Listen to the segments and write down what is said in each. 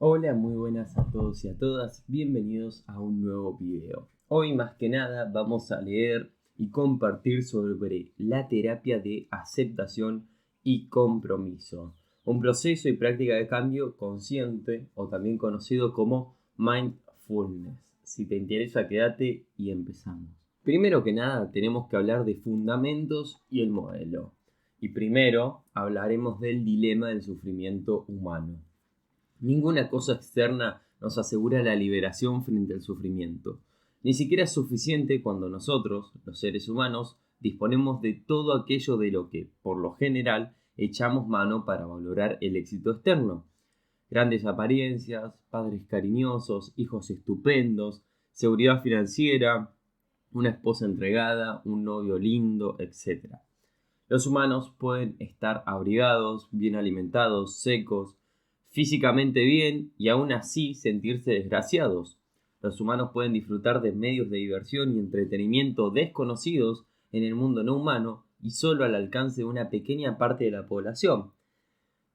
Hola, muy buenas a todos y a todas, bienvenidos a un nuevo video. Hoy más que nada vamos a leer y compartir sobre la terapia de aceptación y compromiso, un proceso y práctica de cambio consciente o también conocido como mindfulness. Si te interesa, quédate y empezamos. Primero que nada tenemos que hablar de fundamentos y el modelo. Y primero hablaremos del dilema del sufrimiento humano. Ninguna cosa externa nos asegura la liberación frente al sufrimiento. Ni siquiera es suficiente cuando nosotros, los seres humanos, disponemos de todo aquello de lo que, por lo general, echamos mano para valorar el éxito externo. Grandes apariencias, padres cariñosos, hijos estupendos, seguridad financiera, una esposa entregada, un novio lindo, etc. Los humanos pueden estar abrigados, bien alimentados, secos, físicamente bien y aún así sentirse desgraciados. Los humanos pueden disfrutar de medios de diversión y entretenimiento desconocidos en el mundo no humano y solo al alcance de una pequeña parte de la población.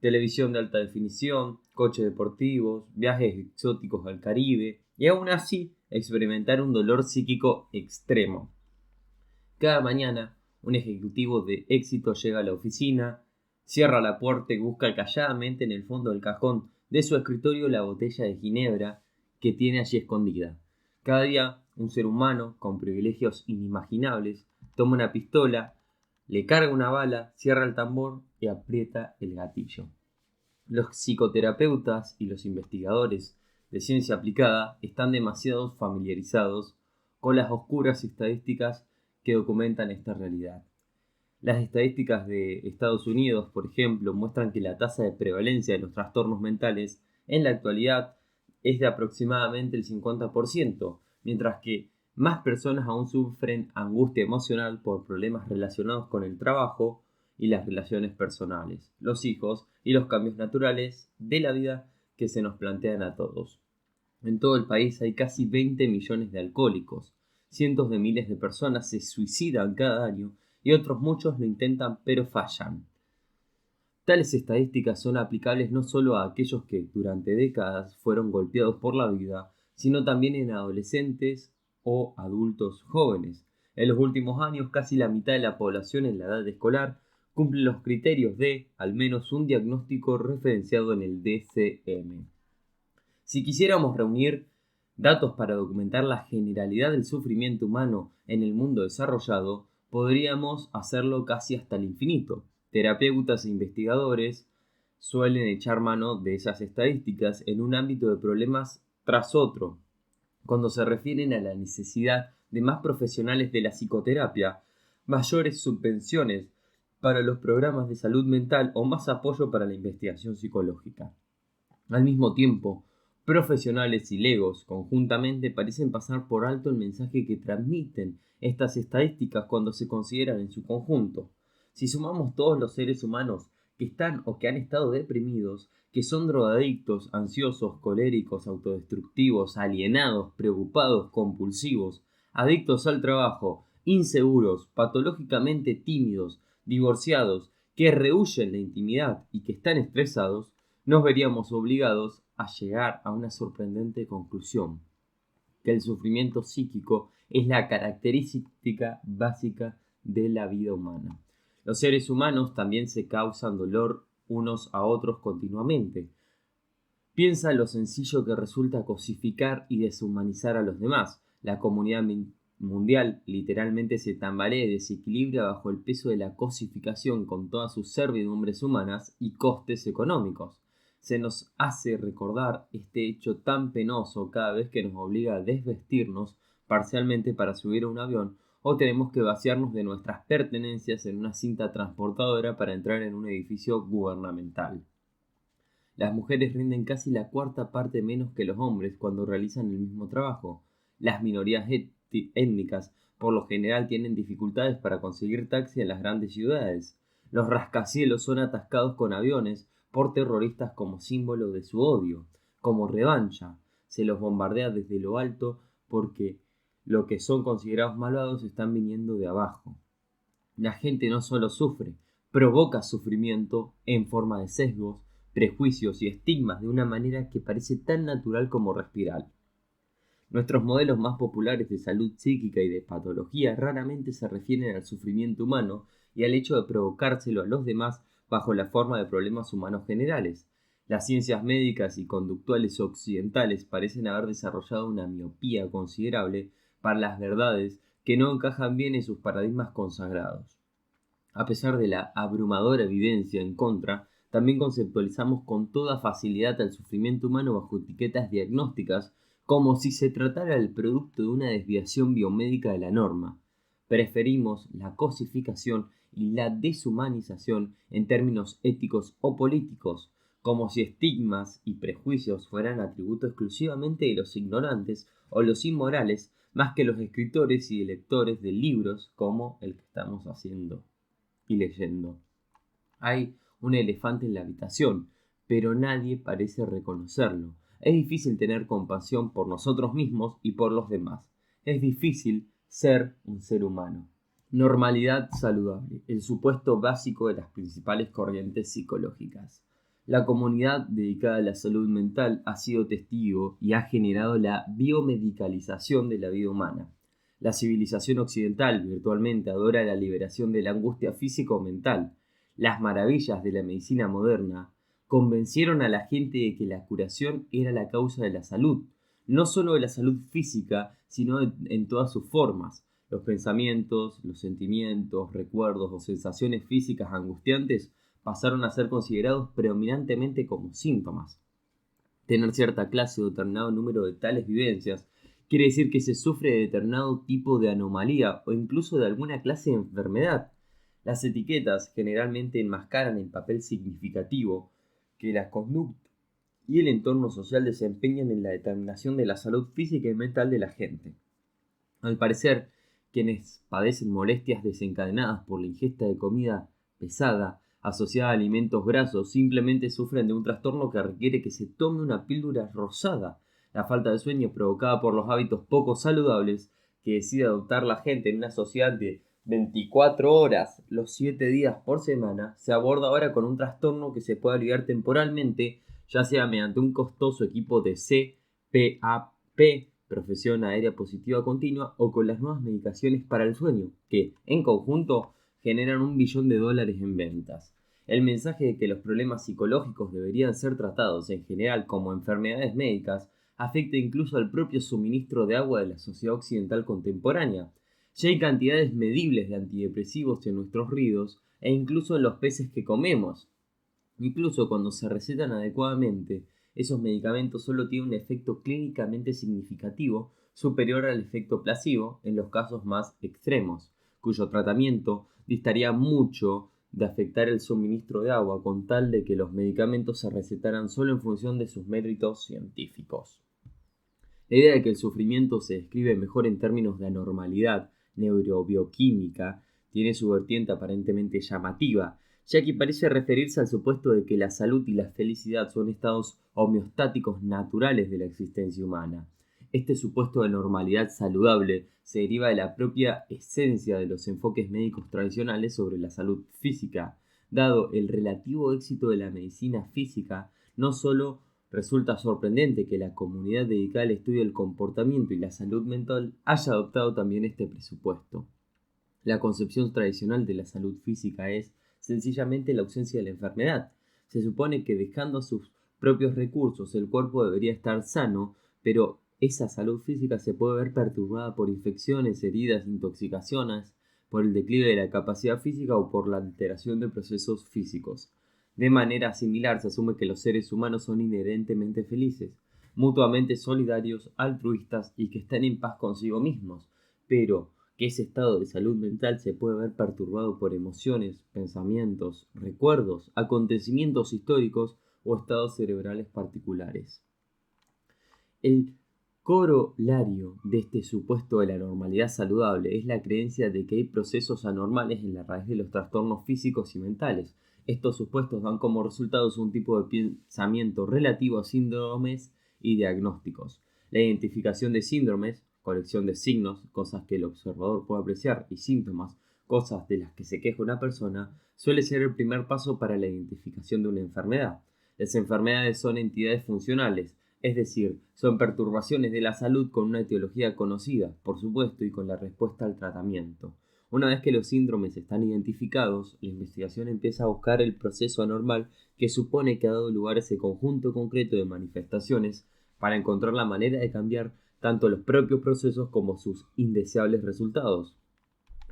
Televisión de alta definición, coches deportivos, viajes exóticos al Caribe y aún así experimentar un dolor psíquico extremo. Cada mañana, un ejecutivo de éxito llega a la oficina, cierra la puerta y busca calladamente en el fondo del cajón de su escritorio la botella de ginebra que tiene allí escondida. Cada día, un ser humano con privilegios inimaginables toma una pistola, le carga una bala, cierra el tambor y aprieta el gatillo. Los psicoterapeutas y los investigadores de ciencia aplicada están demasiado familiarizados con las oscuras estadísticas que documentan esta realidad. Las estadísticas de Estados Unidos, por ejemplo, muestran que la tasa de prevalencia de los trastornos mentales en la actualidad es de aproximadamente el 50%, mientras que más personas aún sufren angustia emocional por problemas relacionados con el trabajo y las relaciones personales, los hijos y los cambios naturales de la vida que se nos plantean a todos. En todo el país hay casi 20 millones de alcohólicos. Cientos de miles de personas se suicidan cada año y otros muchos lo intentan pero fallan. Tales estadísticas son aplicables no solo a aquellos que durante décadas fueron golpeados por la vida, sino también en adolescentes o adultos jóvenes. En los últimos años, casi la mitad de la población en la edad escolar cumple los criterios de, al menos, un diagnóstico referenciado en el DSM. Si quisiéramos reunir datos para documentar la generalidad del sufrimiento humano en el mundo desarrollado, podríamos hacerlo casi hasta el infinito. Terapeutas e investigadores suelen echar mano de esas estadísticas en un ámbito de problemas tras otro, cuando se refieren a la necesidad de más profesionales de la psicoterapia, mayores subvenciones para los programas de salud mental o más apoyo para la investigación psicológica. Al mismo tiempo, profesionales y legos conjuntamente parecen pasar por alto el mensaje que transmiten estas estadísticas cuando se consideran en su conjunto. Si sumamos todos los seres humanos que están o que han estado deprimidos, que son drogadictos, ansiosos, coléricos, autodestructivos, alienados, preocupados, compulsivos, adictos al trabajo, inseguros, patológicamente tímidos, divorciados, que rehúyen la intimidad y que están estresados, nos veríamos obligados a llegar a una sorprendente conclusión, que el sufrimiento psíquico es la característica básica de la vida humana. Los seres humanos también se causan dolor unos a otros continuamente. Piensa lo sencillo que resulta cosificar y deshumanizar a los demás. La comunidad mundial literalmente se tambalea y desequilibra bajo el peso de la cosificación con todas sus servidumbres humanas y costes económicos. Se nos hace recordar este hecho tan penoso cada vez que nos obliga a desvestirnos parcialmente para subir a un avión o tenemos que vaciarnos de nuestras pertenencias en una cinta transportadora para entrar en un edificio gubernamental. Las mujeres rinden casi la cuarta parte menos que los hombres cuando realizan el mismo trabajo. Las minorías étnicas por lo general tienen dificultades para conseguir taxi en las grandes ciudades. Los rascacielos son atascados con aviones por terroristas como símbolo de su odio. Como revancha, se los bombardea desde lo alto porque lo que son considerados malvados están viniendo de abajo. La gente no solo sufre, provoca sufrimiento en forma de sesgos, prejuicios y estigmas de una manera que parece tan natural como respirar. Nuestros modelos más populares de salud psíquica y de patología raramente se refieren al sufrimiento humano y al hecho de provocárselo a los demás bajo la forma de problemas humanos generales. Las ciencias médicas y conductuales occidentales parecen haber desarrollado una miopía considerable para las verdades que no encajan bien en sus paradigmas consagrados. A pesar de la abrumadora evidencia en contra, también conceptualizamos con toda facilidad el sufrimiento humano bajo etiquetas diagnósticas como si se tratara del producto de una desviación biomédica de la norma. Preferimos la cosificación y la deshumanización en términos éticos o políticos, como si estigmas y prejuicios fueran atributo exclusivamente de los ignorantes o los inmorales, más que los escritores y lectores de libros como el que estamos haciendo y leyendo. Hay un elefante en la habitación, pero nadie parece reconocerlo. Es difícil tener compasión por nosotros mismos y por los demás. Es difícil ser un ser humano. Normalidad saludable, el supuesto básico de las principales corrientes psicológicas. La comunidad dedicada a la salud mental ha sido testigo y ha generado la biomedicalización de la vida humana. La civilización occidental virtualmente adora la liberación de la angustia física o mental. Las maravillas de la medicina moderna convencieron a la gente de que la curación era la causa de la salud, no solo de la salud física, sino en todas sus formas. Los pensamientos, los sentimientos, recuerdos o sensaciones físicas angustiantes pasaron a ser considerados predominantemente como síntomas. Tener cierta clase o determinado número de tales vivencias quiere decir que se sufre de determinado tipo de anomalía o incluso de alguna clase de enfermedad. Las etiquetas generalmente enmascaran el papel significativo que la conducta y el entorno social desempeñan en la determinación de la salud física y mental de la gente. Al parecer, quienes padecen molestias desencadenadas por la ingesta de comida pesada asociada a alimentos grasos simplemente sufren de un trastorno que requiere que se tome una píldora rosada. La falta de sueño provocada por los hábitos poco saludables que decide adoptar la gente en una sociedad de 24 horas los 7 días por semana se aborda ahora con un trastorno que se puede aliviar temporalmente, ya sea mediante un costoso equipo de CPAP, profesión aérea positiva continua, o con las nuevas medicaciones para el sueño, que, en conjunto, generan $1 billón en ventas. El mensaje de que los problemas psicológicos deberían ser tratados en general como enfermedades médicas afecta incluso al propio suministro de agua de la sociedad occidental contemporánea. Ya hay cantidades medibles de antidepresivos en nuestros ríos e incluso en los peces que comemos. Incluso cuando se recetan adecuadamente, esos medicamentos solo tienen un efecto clínicamente significativo superior al efecto placebo en los casos más extremos, cuyo tratamiento distaría mucho de afectar el suministro de agua con tal de que los medicamentos se recetaran solo en función de sus méritos científicos. La idea de que el sufrimiento se describe mejor en términos de anormalidad neurobioquímica tiene su vertiente aparentemente llamativa, ya que parece referirse al supuesto de que la salud y la felicidad son estados homeostáticos naturales de la existencia humana. Este supuesto de normalidad saludable se deriva de la propia esencia de los enfoques médicos tradicionales sobre la salud física. Dado el relativo éxito de la medicina física, no solo resulta sorprendente que la comunidad dedicada al estudio del comportamiento y la salud mental haya adoptado también este presupuesto. La concepción tradicional de la salud física es sencillamente la ausencia de la enfermedad. Se supone que dejando a sus propios recursos el cuerpo debería estar sano, pero esa salud física se puede ver perturbada por infecciones, heridas, intoxicaciones, por el declive de la capacidad física o por la alteración de procesos físicos. De manera similar se asume que los seres humanos son inherentemente felices, mutuamente solidarios, altruistas y que están en paz consigo mismos, pero que ese estado de salud mental se puede ver perturbado por emociones, pensamientos, recuerdos, acontecimientos históricos o estados cerebrales particulares. El corolario de este supuesto de la normalidad saludable es la creencia de que hay procesos anormales en la raíz de los trastornos físicos y mentales. Estos supuestos dan como resultados un tipo de pensamiento relativo a síndromes y diagnósticos. La identificación de síndromes, colección de signos, cosas que el observador puede apreciar, y síntomas, cosas de las que se queja una persona, suele ser el primer paso para la identificación de una enfermedad. Las enfermedades son entidades funcionales, es decir, son perturbaciones de la salud con una etiología conocida, por supuesto, y con la respuesta al tratamiento. Una vez que los síndromes están identificados, la investigación empieza a buscar el proceso anormal que supone que ha dado lugar a ese conjunto concreto de manifestaciones para encontrar la manera de cambiar tanto los propios procesos como sus indeseables resultados.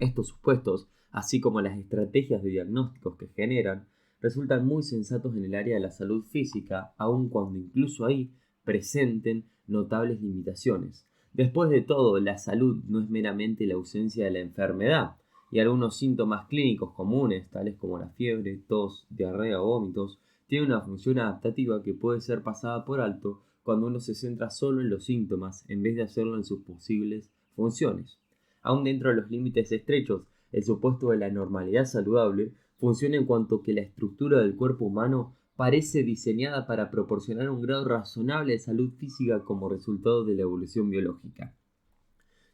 Estos supuestos, así como las estrategias de diagnósticos que generan, resultan muy sensatos en el área de la salud física, aun cuando incluso ahí presenten notables limitaciones. Después de todo, la salud no es meramente la ausencia de la enfermedad, y algunos síntomas clínicos comunes, tales como la fiebre, tos, diarrea o vómitos, tienen una función adaptativa que puede ser pasada por alto cuando uno se centra solo en los síntomas en vez de hacerlo en sus posibles funciones. Aún dentro de los límites estrechos, el supuesto de la normalidad saludable funciona en cuanto que la estructura del cuerpo humano parece diseñada para proporcionar un grado razonable de salud física como resultado de la evolución biológica.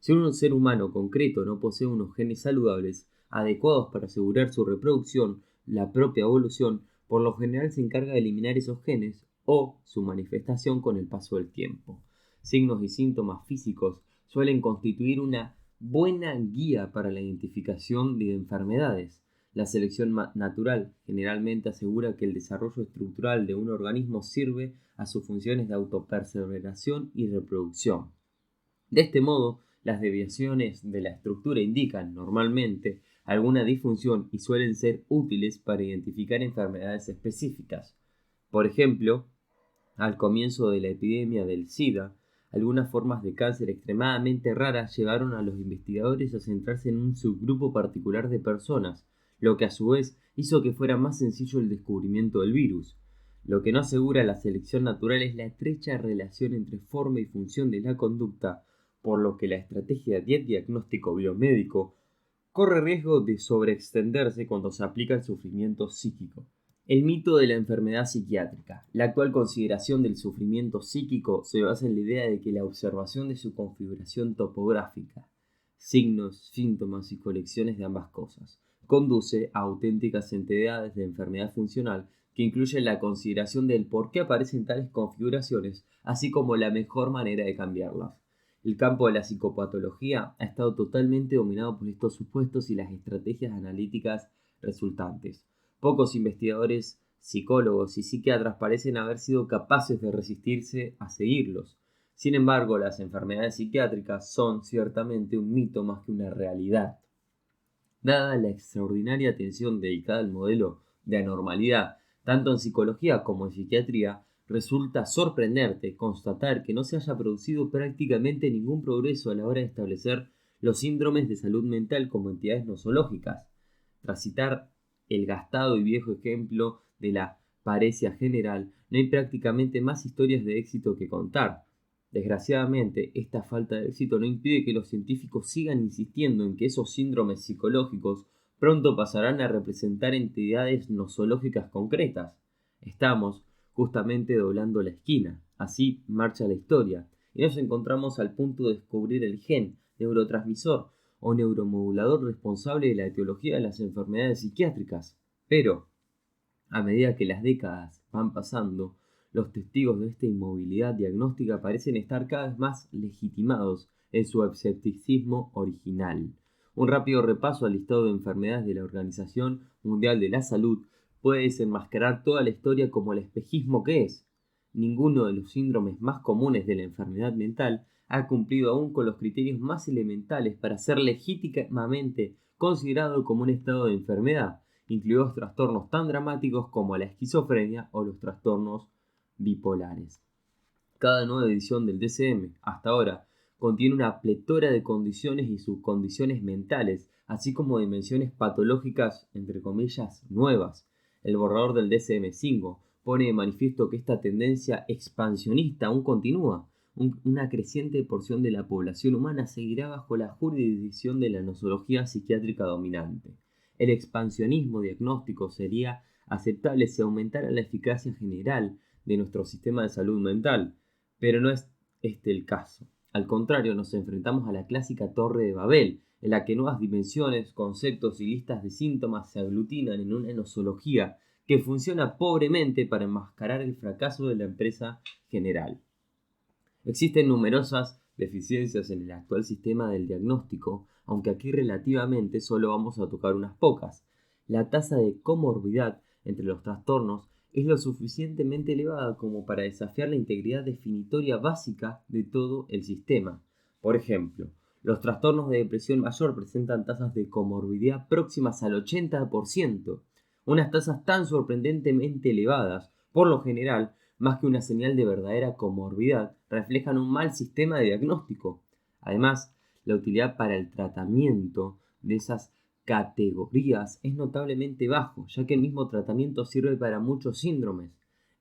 Si un ser humano concreto no posee unos genes saludables adecuados para asegurar su reproducción, la propia evolución por lo general se encarga de eliminar esos genes o su manifestación con el paso del tiempo. Signos y síntomas físicos suelen constituir una buena guía para la identificación de enfermedades. La selección natural generalmente asegura que el desarrollo estructural de un organismo sirve a sus funciones de autopreservación y reproducción. De este modo, las desviaciones de la estructura indican normalmente alguna disfunción y suelen ser útiles para identificar enfermedades específicas. Por ejemplo, al comienzo de la epidemia del SIDA, algunas formas de cáncer extremadamente raras llevaron a los investigadores a centrarse en un subgrupo particular de personas, lo que a su vez hizo que fuera más sencillo el descubrimiento del virus. Lo que no asegura la selección natural es la estrecha relación entre forma y función de la conducta, por lo que la estrategia de diagnóstico biomédico corre riesgo de sobreextenderse cuando se aplica el sufrimiento psíquico. El mito de la enfermedad psiquiátrica. La actual consideración del sufrimiento psíquico se basa en la idea de que la observación de su configuración topográfica, signos, síntomas y colecciones de ambas cosas, conduce a auténticas entidades de enfermedad funcional que incluyen la consideración del por qué aparecen tales configuraciones, así como la mejor manera de cambiarlas. El campo de la psicopatología ha estado totalmente dominado por estos supuestos y las estrategias analíticas resultantes. Pocos investigadores, psicólogos y psiquiatras parecen haber sido capaces de resistirse a seguirlos. Sin embargo, las enfermedades psiquiátricas son ciertamente un mito más que una realidad. Dada la extraordinaria atención dedicada al modelo de anormalidad, tanto en psicología como en psiquiatría, resulta sorprendente constatar que no se haya producido prácticamente ningún progreso a la hora de establecer los síndromes de salud mental como entidades nosológicas. Tras citar el gastado y viejo ejemplo de la paresia general, no hay prácticamente más historias de éxito que contar. Desgraciadamente, esta falta de éxito no impide que los científicos sigan insistiendo en que esos síndromes psicológicos pronto pasarán a representar entidades nosológicas concretas. Estamos justamente doblando la esquina, así marcha la historia, y nos encontramos al punto de descubrir el gen, neurotransmisor o neuromodulador responsable de la etiología de las enfermedades psiquiátricas. Pero, a medida que las décadas van pasando, los testigos de esta inmovilidad diagnóstica parecen estar cada vez más legitimados en su escepticismo original. Un rápido repaso al listado de enfermedades de la Organización Mundial de la Salud puede desenmascarar toda la historia como el espejismo que es. Ninguno de los síndromes más comunes de la enfermedad mental ha cumplido aún con los criterios más elementales para ser legítimamente considerado como un estado de enfermedad, incluidos trastornos tan dramáticos como la esquizofrenia o los trastornos bipolares. Cada nueva edición del DSM, hasta ahora, contiene una pletora de condiciones y subcondiciones mentales, así como dimensiones patológicas, entre comillas, nuevas. El borrador del DSM-5 pone de manifiesto que esta tendencia expansionista aún continúa. Una creciente porción de la población humana seguirá bajo la jurisdicción de la nosología psiquiátrica dominante. El expansionismo diagnóstico sería aceptable si aumentara la eficacia general de nuestro sistema de salud mental, pero no es este el caso. Al contrario, nos enfrentamos a la clásica Torre de Babel, en la que nuevas dimensiones, conceptos y listas de síntomas se aglutinan en una nosología que funciona pobremente para enmascarar el fracaso de la empresa general. Existen numerosas deficiencias en el actual sistema del diagnóstico, aunque aquí relativamente solo vamos a tocar unas pocas. La tasa de comorbidad entre los trastornos es lo suficientemente elevada como para desafiar la integridad definitoria básica de todo el sistema. Por ejemplo, los trastornos de depresión mayor presentan tasas de comorbilidad próximas al 80%, unas tasas tan sorprendentemente elevadas, por lo general, más que una señal de verdadera comorbidad, reflejan un mal sistema de diagnóstico. Además, la utilidad para el tratamiento de esas categorías es notablemente bajo, ya que el mismo tratamiento sirve para muchos síndromes.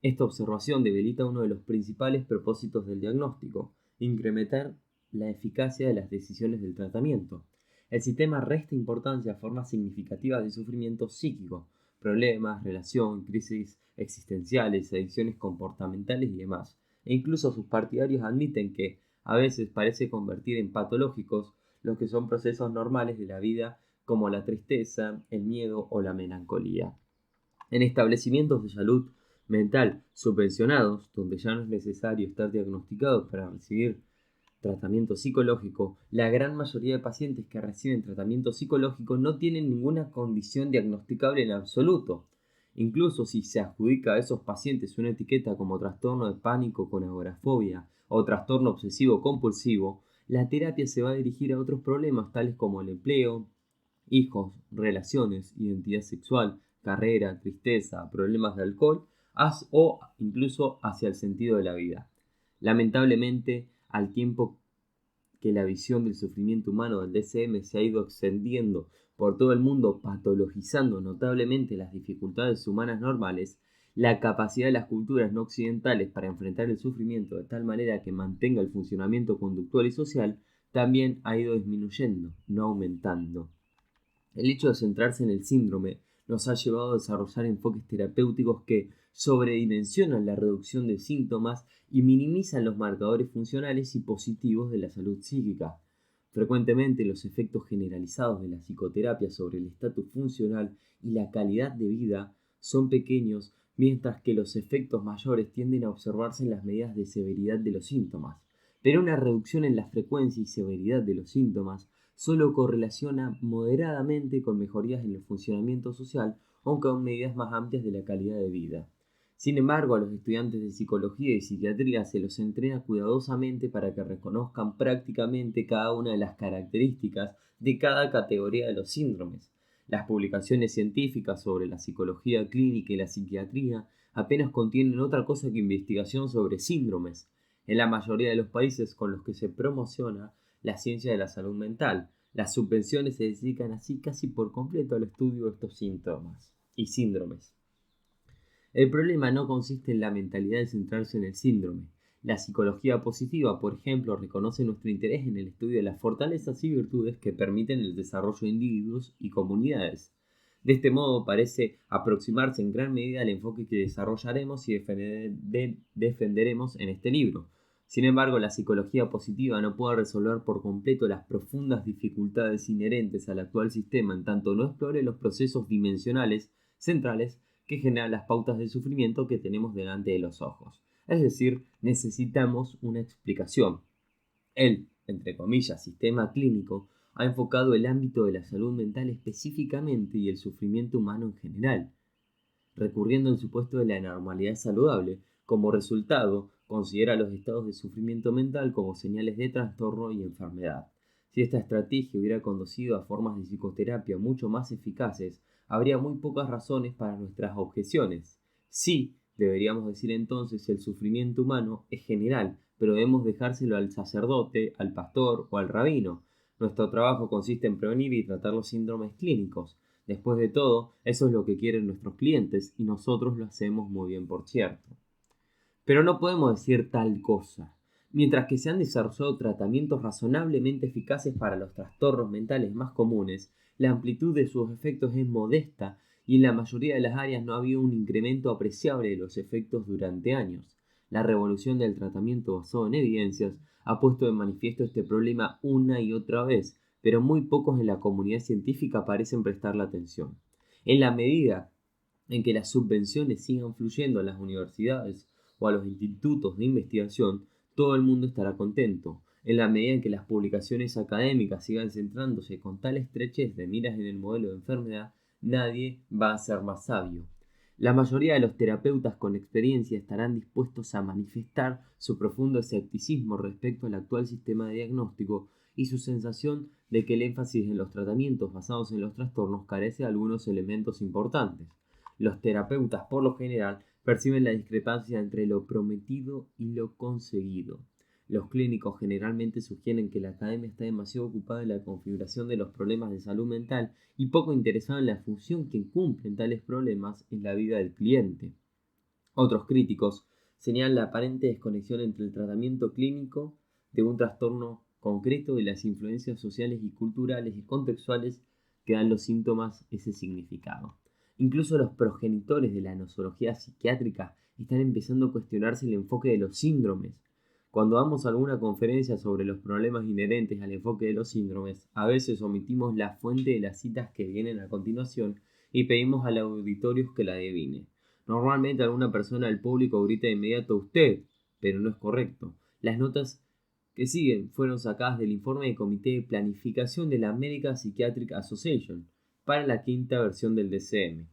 Esta observación debilita uno de los principales propósitos del diagnóstico: incrementar la eficacia de las decisiones del tratamiento. El sistema resta importancia a formas significativas de sufrimiento psíquico, problemas, relación, crisis existenciales, adicciones comportamentales y demás. E incluso sus partidarios admiten que a veces parece convertir en patológicos los que son procesos normales de la vida, como la tristeza, el miedo o la melancolía. En establecimientos de salud mental subvencionados, donde ya no es necesario estar diagnosticado para recibir tratamiento psicológico, la gran mayoría de pacientes que reciben tratamiento psicológico no tienen ninguna condición diagnosticable en absoluto. Incluso si se adjudica a esos pacientes una etiqueta como trastorno de pánico con agorafobia o trastorno obsesivo compulsivo, la terapia se va a dirigir a otros problemas tales como el empleo, hijos, relaciones, identidad sexual, carrera, tristeza, problemas de alcohol o incluso hacia el sentido de la vida. Lamentablemente, al tiempo que la visión del sufrimiento humano del DSM se ha ido extendiendo por todo el mundo, patologizando notablemente las dificultades humanas normales, la capacidad de las culturas no occidentales para enfrentar el sufrimiento de tal manera que mantenga el funcionamiento conductual y social también ha ido disminuyendo, no aumentando. El hecho de centrarse en el síndrome nos ha llevado a desarrollar enfoques terapéuticos que sobredimensionan la reducción de síntomas y minimizan los marcadores funcionales y positivos de la salud psíquica. Frecuentemente los efectos generalizados de la psicoterapia sobre el estatus funcional y la calidad de vida son pequeños, mientras que los efectos mayores tienden a observarse en las medidas de severidad de los síntomas. Pero una reducción en la frecuencia y severidad de los síntomas solo correlaciona moderadamente con mejorías en el funcionamiento social, aunque con medidas más amplias de la calidad de vida. Sin embargo, a los estudiantes de psicología y psiquiatría se los entrena cuidadosamente para que reconozcan prácticamente cada una de las características de cada categoría de los síndromes. Las publicaciones científicas sobre la psicología clínica y la psiquiatría apenas contienen otra cosa que investigación sobre síndromes. En la mayoría de los países con los que se promociona la ciencia de la salud mental, las subvenciones se dedican así casi por completo al estudio de estos síntomas y síndromes. El problema no consiste en la mentalidad de centrarse en el síndrome. La psicología positiva, por ejemplo, reconoce nuestro interés en el estudio de las fortalezas y virtudes que permiten el desarrollo de individuos y comunidades. De este modo parece aproximarse en gran medida al enfoque que desarrollaremos y defenderemos en este libro. Sin embargo, la psicología positiva no puede resolver por completo las profundas dificultades inherentes al actual sistema en tanto no explore los procesos dimensionales centrales que generan las pautas de sufrimiento que tenemos delante de los ojos. Es decir, necesitamos una explicación. El, entre comillas, sistema clínico ha enfocado el ámbito de la salud mental específicamente y el sufrimiento humano en general, recurriendo al supuesto de la normalidad saludable. Como resultado, considera los estados de sufrimiento mental como señales de trastorno y enfermedad. Si esta estrategia hubiera conducido a formas de psicoterapia mucho más eficaces, habría muy pocas razones para nuestras objeciones. Sí, deberíamos decir entonces, el sufrimiento humano es general, pero debemos dejárselo al sacerdote, al pastor o al rabino. Nuestro trabajo consiste en prevenir y tratar los síndromes clínicos. Después de todo, eso es lo que quieren nuestros clientes y nosotros lo hacemos muy bien, por cierto. Pero no podemos decir tal cosa. Mientras que se han desarrollado tratamientos razonablemente eficaces para los trastornos mentales más comunes, la amplitud de sus efectos es modesta y en la mayoría de las áreas no ha habido un incremento apreciable de los efectos durante años. La revolución del tratamiento basado en evidencias ha puesto de manifiesto este problema una y otra vez, pero muy pocos en la comunidad científica parecen prestarle atención. En la medida en que las subvenciones sigan fluyendo a las universidades o a los institutos de investigación, todo el mundo estará contento. En la medida en que las publicaciones académicas sigan centrándose con tal estrechez de miras en el modelo de enfermedad, nadie va a ser más sabio. La mayoría de los terapeutas con experiencia estarán dispuestos a manifestar su profundo escepticismo respecto al actual sistema de diagnóstico y su sensación de que el énfasis en los tratamientos basados en los trastornos carece de algunos elementos importantes. Los terapeutas, por lo general, perciben la discrepancia entre lo prometido y lo conseguido. Los clínicos generalmente sugieren que la academia está demasiado ocupada en la configuración de los problemas de salud mental y poco interesada en la función que cumplen tales problemas en la vida del cliente. Otros críticos señalan la aparente desconexión entre el tratamiento clínico de un trastorno concreto y las influencias sociales y culturales y contextuales que dan los síntomas ese significado. Incluso los progenitores de la nosología psiquiátrica están empezando a cuestionarse el enfoque de los síndromes. Cuando damos alguna conferencia sobre los problemas inherentes al enfoque de los síndromes, a veces omitimos la fuente de las citas que vienen a continuación y pedimos al auditorio que la adivine. Normalmente alguna persona del público grita de inmediato usted, pero no es correcto. Las notas que siguen fueron sacadas del informe del Comité de Planificación de la American Psychiatric Association para la quinta versión del DCM,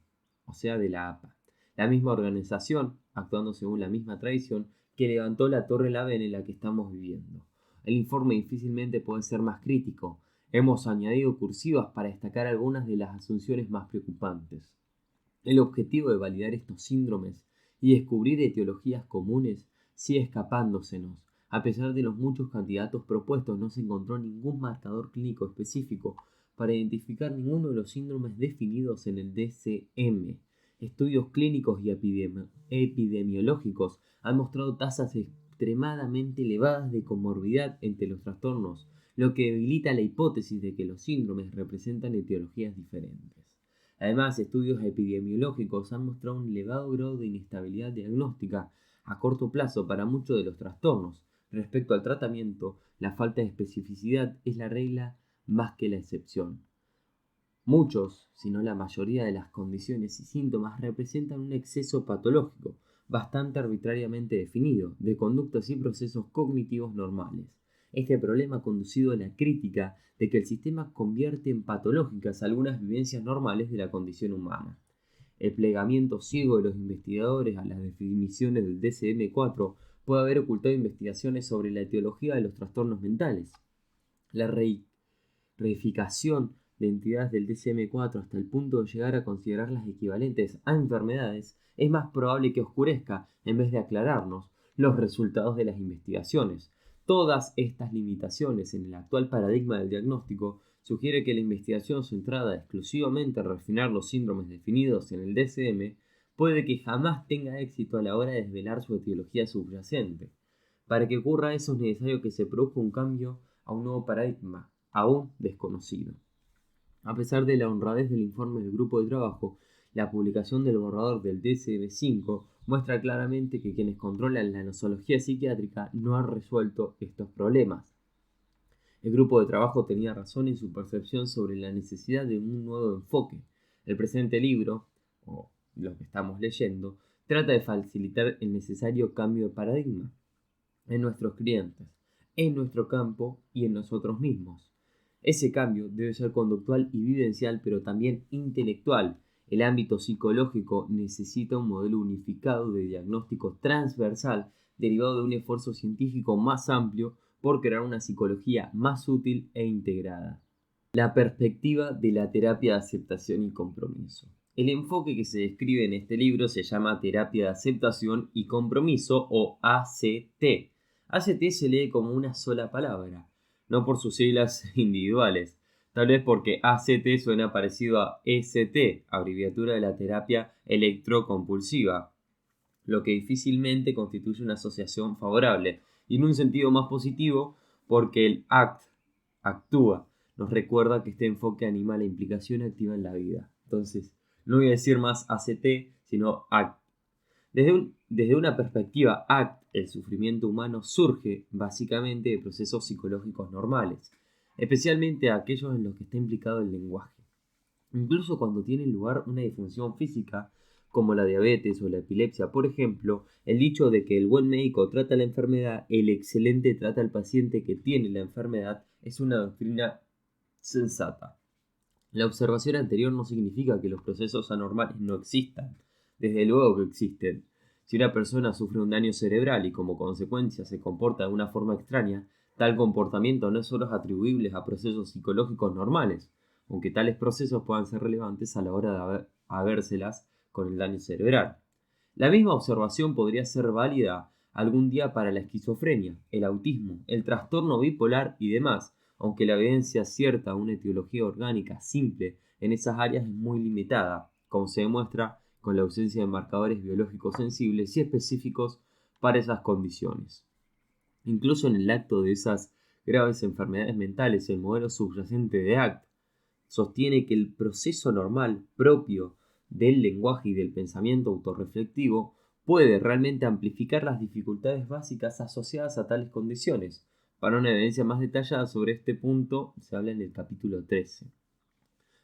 o sea de la APA. La misma organización, actuando según la misma tradición, que levantó la Torre Laverne en la que estamos viviendo. El informe difícilmente puede ser más crítico. Hemos añadido cursivas para destacar algunas de las asunciones más preocupantes. El objetivo de validar estos síndromes y descubrir etiologías comunes sigue escapándosenos. A pesar de los muchos candidatos propuestos, no se encontró ningún marcador clínico específico para identificar ninguno de los síndromes definidos en el DCM. Estudios clínicos y epidemiológicos han mostrado tasas extremadamente elevadas de comorbidad entre los trastornos, lo que debilita la hipótesis de que los síndromes representan etiologías diferentes. Además, estudios epidemiológicos han mostrado un elevado grado de inestabilidad diagnóstica a corto plazo para muchos de los trastornos. Respecto al tratamiento, la falta de especificidad es la regla más que la excepción. Muchos, si no la mayoría de las condiciones y síntomas representan un exceso patológico, bastante arbitrariamente definido, de conductas y procesos cognitivos normales. Este problema ha conducido a la crítica de que el sistema convierte en patológicas algunas vivencias normales de la condición humana. El plegamiento ciego de los investigadores a las definiciones del DSM-4 puede haber ocultado investigaciones sobre la etiología de los trastornos mentales. La reificación de entidades del DSM-4 hasta el punto de llegar a considerarlas equivalentes a enfermedades es más probable que oscurezca, en vez de aclararnos, los resultados de las investigaciones. Todas estas limitaciones en el actual paradigma del diagnóstico sugiere que la investigación centrada exclusivamente en refinar los síndromes definidos en el DSM puede que jamás tenga éxito a la hora de desvelar su etiología subyacente. Para que ocurra eso es necesario que se produzca un cambio a un nuevo paradigma, aún desconocido. A pesar de la honradez del informe del grupo de trabajo, la publicación del borrador del DSM-5 muestra claramente que quienes controlan la nosología psiquiátrica no han resuelto estos problemas. El grupo de trabajo tenía razón en su percepción sobre la necesidad de un nuevo enfoque. El presente libro, o lo que estamos leyendo, trata de facilitar el necesario cambio de paradigma en nuestros clientes, en nuestro campo y en nosotros mismos. Ese cambio debe ser conductual y vivencial, pero también intelectual. El ámbito psicológico necesita un modelo unificado de diagnóstico transversal derivado de un esfuerzo científico más amplio por crear una psicología más útil e integrada. La perspectiva de la terapia de aceptación y compromiso. El enfoque que se describe en este libro se llama terapia de aceptación y compromiso o ACT. ACT se lee como una sola palabra, no por sus siglas individuales, tal vez porque ACT suena parecido a ECT, abreviatura de la terapia electrocompulsiva, lo que difícilmente constituye una asociación favorable, y en un sentido más positivo porque el ACT, actúa, nos recuerda que este enfoque anima la implicación activa en la vida. Entonces, no voy a decir más ACT, sino ACT. Desde una perspectiva ACT, el sufrimiento humano surge básicamente de procesos psicológicos normales, especialmente aquellos en los que está implicado el lenguaje. Incluso cuando tiene lugar una disfunción física, como la diabetes o la epilepsia. Por ejemplo, el dicho de que el buen médico trata la enfermedad, el excelente trata al paciente que tiene la enfermedad, es una doctrina sensata. La observación anterior no significa que los procesos anormales no existan. Desde luego que existen. Si una persona sufre un daño cerebral y como consecuencia se comporta de una forma extraña, tal comportamiento no es solo atribuible a procesos psicológicos normales, aunque tales procesos puedan ser relevantes a la hora de habérselas con el daño cerebral. La misma observación podría ser válida algún día para la esquizofrenia, el autismo, el trastorno bipolar y demás, aunque la evidencia cierta a una etiología orgánica simple en esas áreas es muy limitada, como se demuestra con la ausencia de marcadores biológicos sensibles y específicos para esas condiciones. Incluso en el acto de esas graves enfermedades mentales, el modelo subyacente de ACT sostiene que el proceso normal propio del lenguaje y del pensamiento autorreflectivo puede realmente amplificar las dificultades básicas asociadas a tales condiciones. Para una evidencia más detallada sobre este punto se habla en el capítulo 13.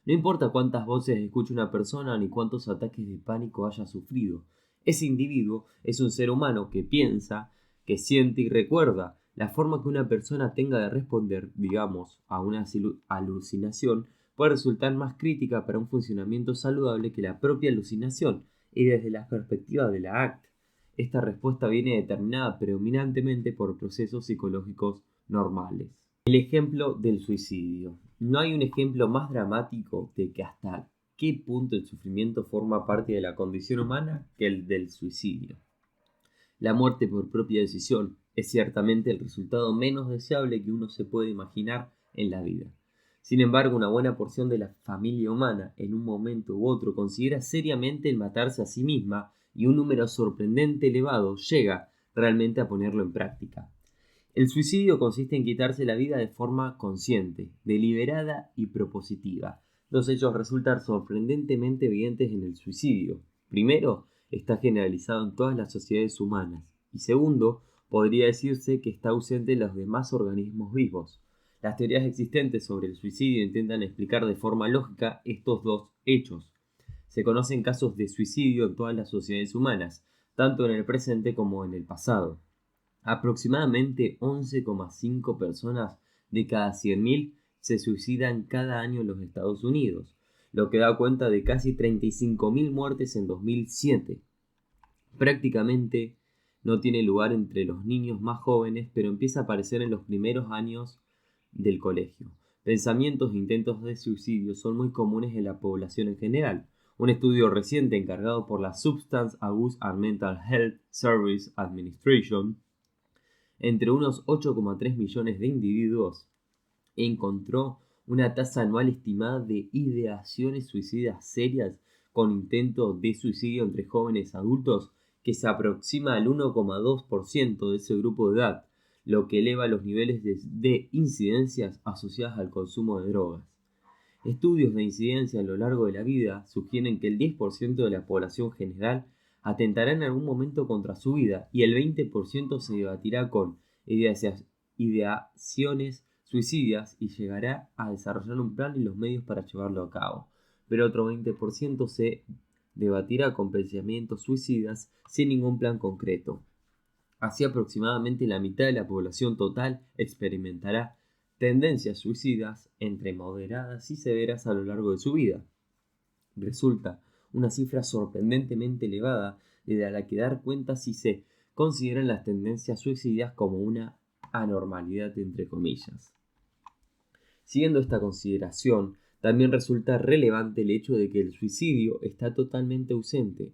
No importa cuántas voces escuche una persona ni cuántos ataques de pánico haya sufrido, ese individuo es un ser humano que piensa, que siente y recuerda. La forma que una persona tenga de responder, digamos, a una alucinación puede resultar más crítica para un funcionamiento saludable que la propia alucinación, y desde la perspectiva de la ACT, esta respuesta viene determinada predominantemente por procesos psicológicos normales. El ejemplo del suicidio. No hay un ejemplo más dramático de que hasta qué punto el sufrimiento forma parte de la condición humana que el del suicidio. La muerte por propia decisión es ciertamente el resultado menos deseable que uno se puede imaginar en la vida. Sin embargo, una buena porción de la familia humana en un momento u otro considera seriamente el matarse a sí misma y un número sorprendente elevado llega realmente a ponerlo en práctica. El suicidio consiste en quitarse la vida de forma consciente, deliberada y propositiva. Dos hechos resultan sorprendentemente evidentes en el suicidio. Primero, está generalizado en todas las sociedades humanas. Y segundo, podría decirse que está ausente en los demás organismos vivos. Las teorías existentes sobre el suicidio intentan explicar de forma lógica estos dos hechos. Se conocen casos de suicidio en todas las sociedades humanas, tanto en el presente como en el pasado. Aproximadamente 11,5 personas de cada 100.000 se suicidan cada año en los Estados Unidos, lo que da cuenta de casi 35.000 muertes en 2007. Prácticamente no tiene lugar entre los niños más jóvenes, pero empieza a aparecer en los primeros años del colegio. Pensamientos e intentos de suicidio son muy comunes en la población en general. Un estudio reciente encargado por la Substance Abuse and Mental Health Service Administration entre unos 8,3 millones de individuos, encontró una tasa anual estimada de ideaciones suicidas serias con intentos de suicidio entre jóvenes adultos que se aproxima al 1,2% de ese grupo de edad, lo que eleva los niveles de incidencias asociadas al consumo de drogas. Estudios de incidencia a lo largo de la vida sugieren que el 10% de la población general atentará en algún momento contra su vida y el 20% se debatirá con ideaciones suicidas y llegará a desarrollar un plan y los medios para llevarlo a cabo. Pero otro 20% se debatirá con pensamientos suicidas sin ningún plan concreto. Así aproximadamente la mitad de la población total experimentará tendencias suicidas entre moderadas y severas a lo largo de su vida. Resulta una cifra sorprendentemente elevada de la que dar cuenta si se consideran las tendencias suicidas como una anormalidad entre comillas. Siguiendo esta consideración, también resulta relevante el hecho de que el suicidio está totalmente ausente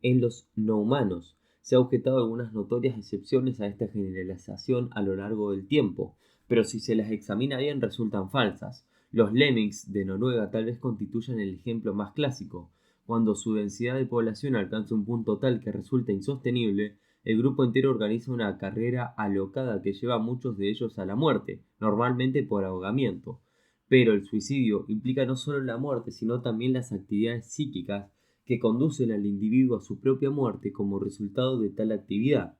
en los no humanos. Se ha objetado algunas notorias excepciones a esta generalización a lo largo del tiempo, pero si se las examina bien resultan falsas. Los lemmings de Noruega tal vez constituyan el ejemplo más clásico. Cuando su densidad de población alcanza un punto tal que resulta insostenible, el grupo entero organiza una carrera alocada que lleva a muchos de ellos a la muerte, normalmente por ahogamiento. Pero el suicidio implica no solo la muerte, sino también las actividades psíquicas que conducen al individuo a su propia muerte como resultado de tal actividad.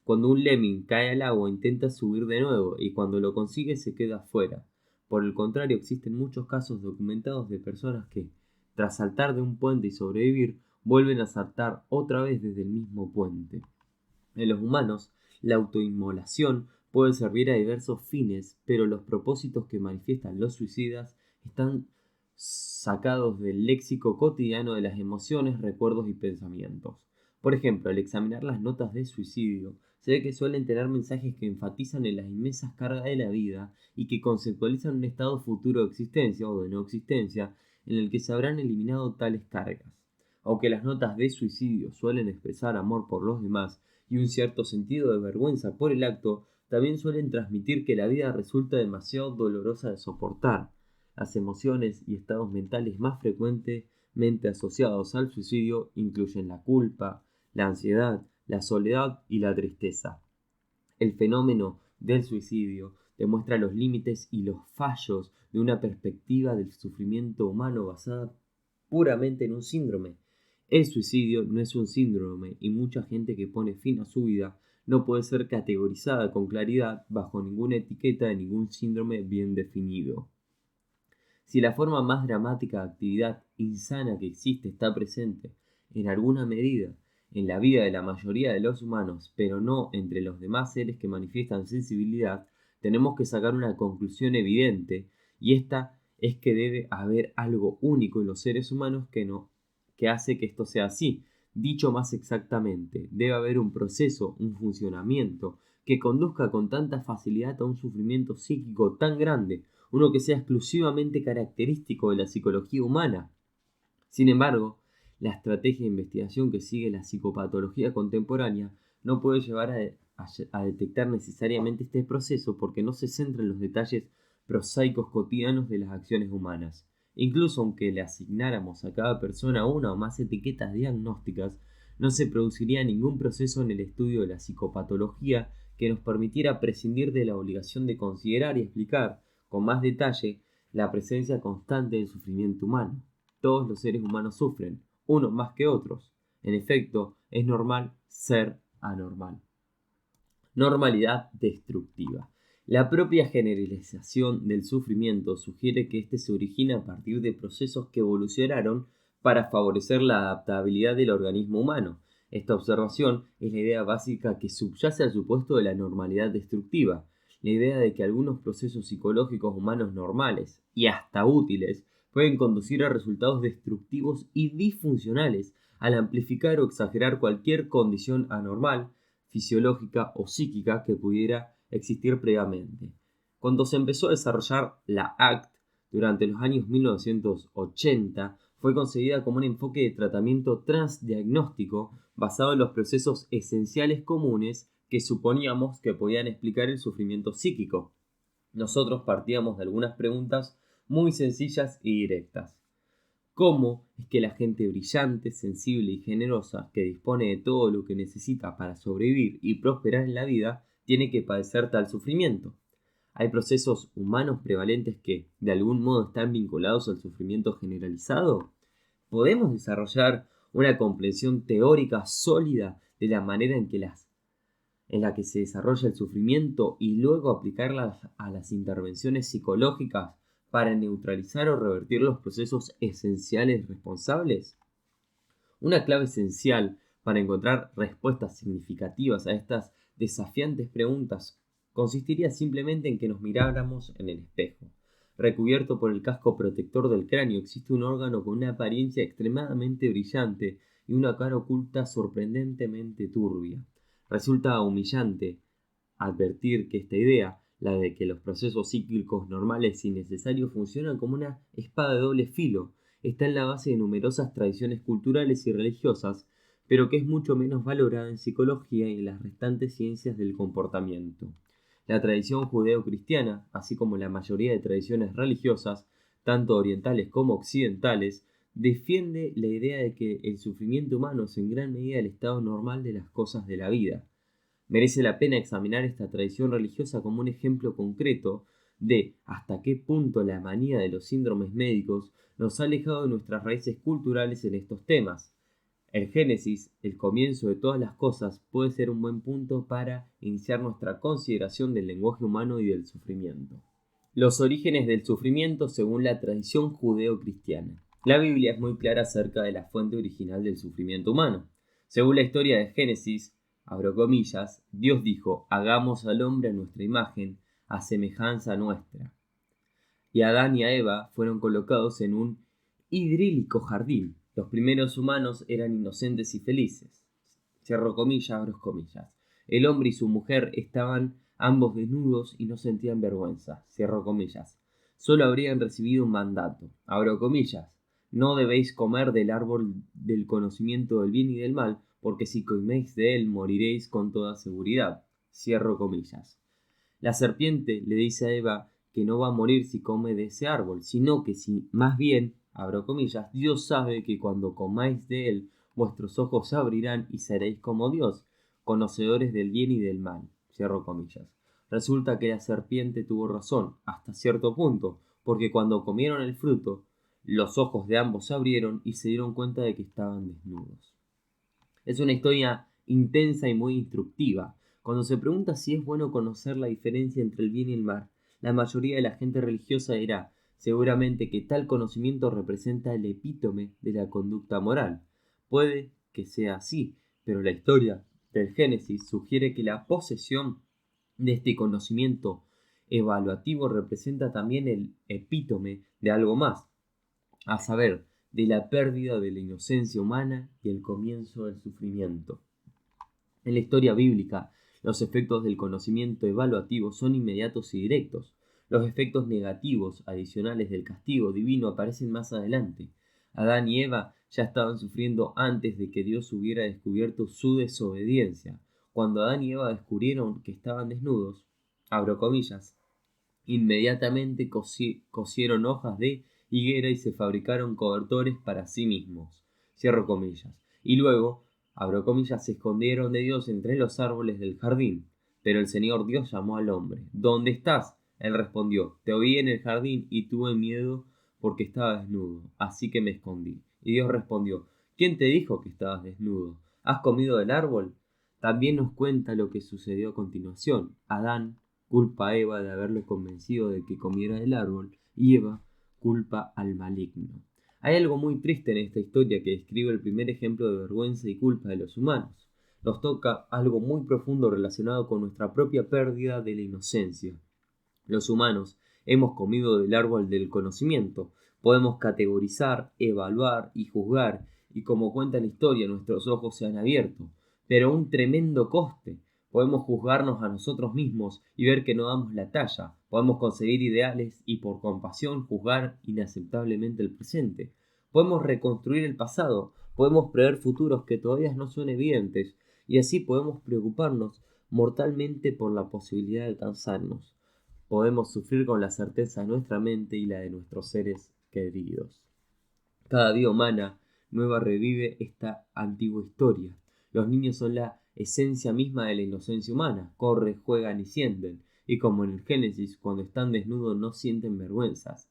Cuando un lemming cae al agua intenta subir de nuevo y cuando lo consigue se queda afuera. Por el contrario, existen muchos casos documentados de personas que, tras saltar de un puente y sobrevivir, vuelven a saltar otra vez desde el mismo puente. En los humanos, la autoinmolación puede servir a diversos fines, pero los propósitos que manifiestan los suicidas están sacados del léxico cotidiano de las emociones, recuerdos y pensamientos. Por ejemplo, al examinar las notas de suicidio, se ve que suelen tener mensajes que enfatizan en las inmensas cargas de la vida y que conceptualizan un estado futuro de existencia o de no existencia en el que se habrán eliminado tales cargas. Aunque las notas de suicidio suelen expresar amor por los demás y un cierto sentido de vergüenza por el acto, también suelen transmitir que la vida resulta demasiado dolorosa de soportar. Las emociones y estados mentales más frecuentemente asociados al suicidio incluyen la culpa, la ansiedad, la soledad y la tristeza. El fenómeno del suicidio demuestra los límites y los fallos de una perspectiva del sufrimiento humano basada puramente en un síndrome. El suicidio no es un síndrome y mucha gente que pone fin a su vida no puede ser categorizada con claridad bajo ninguna etiqueta de ningún síndrome bien definido. Si la forma más dramática de actividad insana que existe está presente, en alguna medida, en la vida de la mayoría de los humanos, pero no entre los demás seres que manifiestan sensibilidad, tenemos que sacar una conclusión evidente, y esta es que debe haber algo único en los seres humanos que hace que esto sea así. Dicho más exactamente, debe haber un proceso, un funcionamiento, que conduzca con tanta facilidad a un sufrimiento psíquico tan grande, uno que sea exclusivamente característico de la psicología humana. Sin embargo, la estrategia de investigación que sigue la psicopatología contemporánea no puede llevar a detectar necesariamente este proceso porque no se centra en los detalles prosaicos cotidianos de las acciones humanas. Incluso aunque le asignáramos a cada persona una o más etiquetas diagnósticas, no se produciría ningún proceso en el estudio de la psicopatología que nos permitiera prescindir de la obligación de considerar y explicar con más detalle la presencia constante del sufrimiento humano. Todos los seres humanos sufren, unos más que otros. En efecto, es normal ser anormal. Normalidad destructiva. La propia generalización del sufrimiento sugiere que éste se origina a partir de procesos que evolucionaron para favorecer la adaptabilidad del organismo humano. Esta observación es la idea básica que subyace al supuesto de la normalidad destructiva, la idea de que algunos procesos psicológicos humanos normales y hasta útiles pueden conducir a resultados destructivos y disfuncionales al amplificar o exagerar cualquier condición anormal, fisiológica o psíquica que pudiera existir previamente. Cuando se empezó a desarrollar la ACT durante los años 1980, fue concebida como un enfoque de tratamiento transdiagnóstico basado en los procesos esenciales comunes que suponíamos que podían explicar el sufrimiento psíquico. Nosotros partíamos de algunas preguntas muy sencillas y directas. ¿Cómo es que la gente brillante, sensible y generosa, que dispone de todo lo que necesita para sobrevivir y prosperar en la vida, tiene que padecer tal sufrimiento? ¿Hay procesos humanos prevalentes que, de algún modo, están vinculados al sufrimiento generalizado? ¿Podemos desarrollar una comprensión teórica sólida de la manera en la que se desarrolla el sufrimiento y luego aplicarlas a las intervenciones psicológicas para neutralizar o revertir los procesos esenciales responsables? Una clave esencial para encontrar respuestas significativas a estas desafiantes preguntas consistiría simplemente en que nos miráramos en el espejo. Recubierto por el casco protector del cráneo existe un órgano con una apariencia extremadamente brillante y una cara oculta sorprendentemente turbia. Resulta humillante advertir que esta idea, la de que los procesos cíclicos normales y necesarios funcionan como una espada de doble filo, está en la base de numerosas tradiciones culturales y religiosas, pero que es mucho menos valorada en psicología y en las restantes ciencias del comportamiento. La tradición judeo-cristiana, así como la mayoría de tradiciones religiosas, tanto orientales como occidentales, defiende la idea de que el sufrimiento humano es en gran medida el estado normal de las cosas de la vida. Merece la pena examinar esta tradición religiosa como un ejemplo concreto de hasta qué punto la manía de los síndromes médicos nos ha alejado de nuestras raíces culturales en estos temas. El Génesis, el comienzo de todas las cosas, puede ser un buen punto para iniciar nuestra consideración del lenguaje humano y del sufrimiento. Los orígenes del sufrimiento según la tradición judeo-cristiana. La Biblia es muy clara acerca de la fuente original del sufrimiento humano. Según la historia de Génesis, abro comillas, Dios dijo, hagamos al hombre a nuestra imagen, a semejanza nuestra. Y Adán y Eva fueron colocados en un idílico jardín. Los primeros humanos eran inocentes y felices. Cierro comillas, abro comillas. El hombre y su mujer estaban ambos desnudos y no sentían vergüenza. Cierro comillas. Solo habrían recibido un mandato. Abro comillas. No debéis comer del árbol del conocimiento del bien y del mal, porque si coméis de él moriréis con toda seguridad. Cierro comillas. La serpiente le dice a Eva que no va a morir si come de ese árbol, sino que si más bien, abro comillas, Dios sabe que cuando comáis de él, vuestros ojos se abrirán y seréis como Dios, conocedores del bien y del mal. Cierro comillas. Resulta que la serpiente tuvo razón, hasta cierto punto, porque cuando comieron el fruto, los ojos de ambos se abrieron y se dieron cuenta de que estaban desnudos. Es una historia intensa y muy instructiva. Cuando se pregunta si es bueno conocer la diferencia entre el bien y el mal, la mayoría de la gente religiosa dirá seguramente que tal conocimiento representa el epítome de la conducta moral. Puede que sea así, pero la historia del Génesis sugiere que la posesión de este conocimiento evaluativo representa también el epítome de algo más, a saber, de la pérdida de la inocencia humana y el comienzo del sufrimiento. En la historia bíblica, los efectos del conocimiento evaluativo son inmediatos y directos. Los efectos negativos adicionales del castigo divino aparecen más adelante. Adán y Eva ya estaban sufriendo antes de que Dios hubiera descubierto su desobediencia. Cuando Adán y Eva descubrieron que estaban desnudos, abro comillas, inmediatamente cosieron hojas de higuera y se fabricaron cobertores para sí mismos. Cierro comillas. Y luego, abro comillas, se escondieron de Dios entre los árboles del jardín. Pero el Señor Dios llamó al hombre. ¿Dónde estás? Él respondió, te oí en el jardín y tuve miedo porque estaba desnudo, así que me escondí. Y Dios respondió, ¿quién te dijo que estabas desnudo? ¿Has comido del árbol? También nos cuenta lo que sucedió a continuación. Adán culpa a Eva de haberlo convencido de que comiera del árbol y Eva culpa al maligno. Hay algo muy triste en esta historia que describe el primer ejemplo de vergüenza y culpa de los humanos. Nos toca algo muy profundo relacionado con nuestra propia pérdida de la inocencia. Los humanos hemos comido del árbol del conocimiento. Podemos categorizar, evaluar y juzgar, y como cuenta la historia, nuestros ojos se han abierto, pero a un tremendo coste. Podemos juzgarnos a nosotros mismos y ver que no damos la talla. Podemos conseguir ideales y por compasión juzgar inaceptablemente el presente. Podemos reconstruir el pasado. Podemos prever futuros que todavía no son evidentes. Y así podemos preocuparnos mortalmente por la posibilidad de alcanzarnos. Podemos sufrir con la certeza de nuestra mente y la de nuestros seres queridos. Cada día humana nueva revive esta antigua historia. Los niños son la esencia misma de la inocencia humana. Corren, juegan y sienten. Y como en el Génesis, cuando están desnudos no sienten vergüenzas.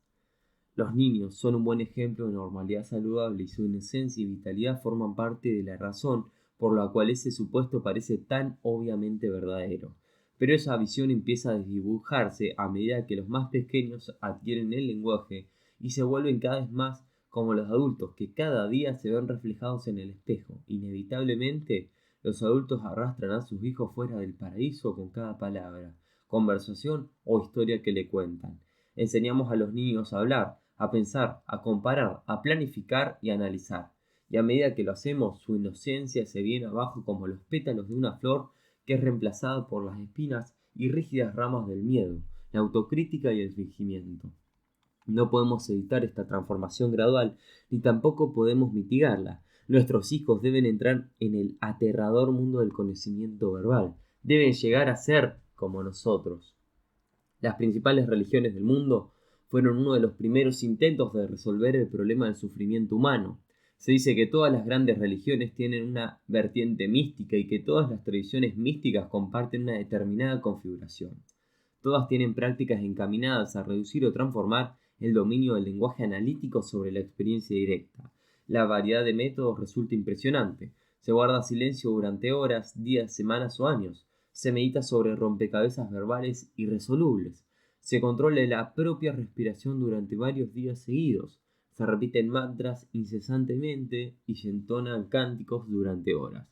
Los niños son un buen ejemplo de normalidad saludable y su inocencia y vitalidad forman parte de la razón por la cual ese supuesto parece tan obviamente verdadero. Pero esa visión empieza a desdibujarse a medida que los más pequeños adquieren el lenguaje y se vuelven cada vez más como los adultos que cada día se ven reflejados en el espejo. Inevitablemente, los adultos arrastran a sus hijos fuera del paraíso con cada palabra, conversación o historia que le cuentan. Enseñamos a los niños a hablar, a pensar, a comparar, a planificar y a analizar. Y a medida que lo hacemos, su inocencia se viene abajo como los pétalos de una flor que es reemplazada por las espinas y rígidas ramas del miedo, la autocrítica y el fingimiento. No podemos evitar esta transformación gradual, ni tampoco podemos mitigarla. Nuestros hijos deben entrar en el aterrador mundo del conocimiento verbal. Deben llegar a ser como nosotros. Las principales religiones del mundo fueron uno de los primeros intentos de resolver el problema del sufrimiento humano. Se dice que todas las grandes religiones tienen una vertiente mística y que todas las tradiciones místicas comparten una determinada configuración. Todas tienen prácticas encaminadas a reducir o transformar el dominio del lenguaje analítico sobre la experiencia directa. La variedad de métodos resulta impresionante. Se guarda silencio durante horas, días, semanas o años. Se medita sobre rompecabezas verbales irresolubles. Se controla la propia respiración durante varios días seguidos. se repiten mantras incesantemente y se entonan cánticos durante horas.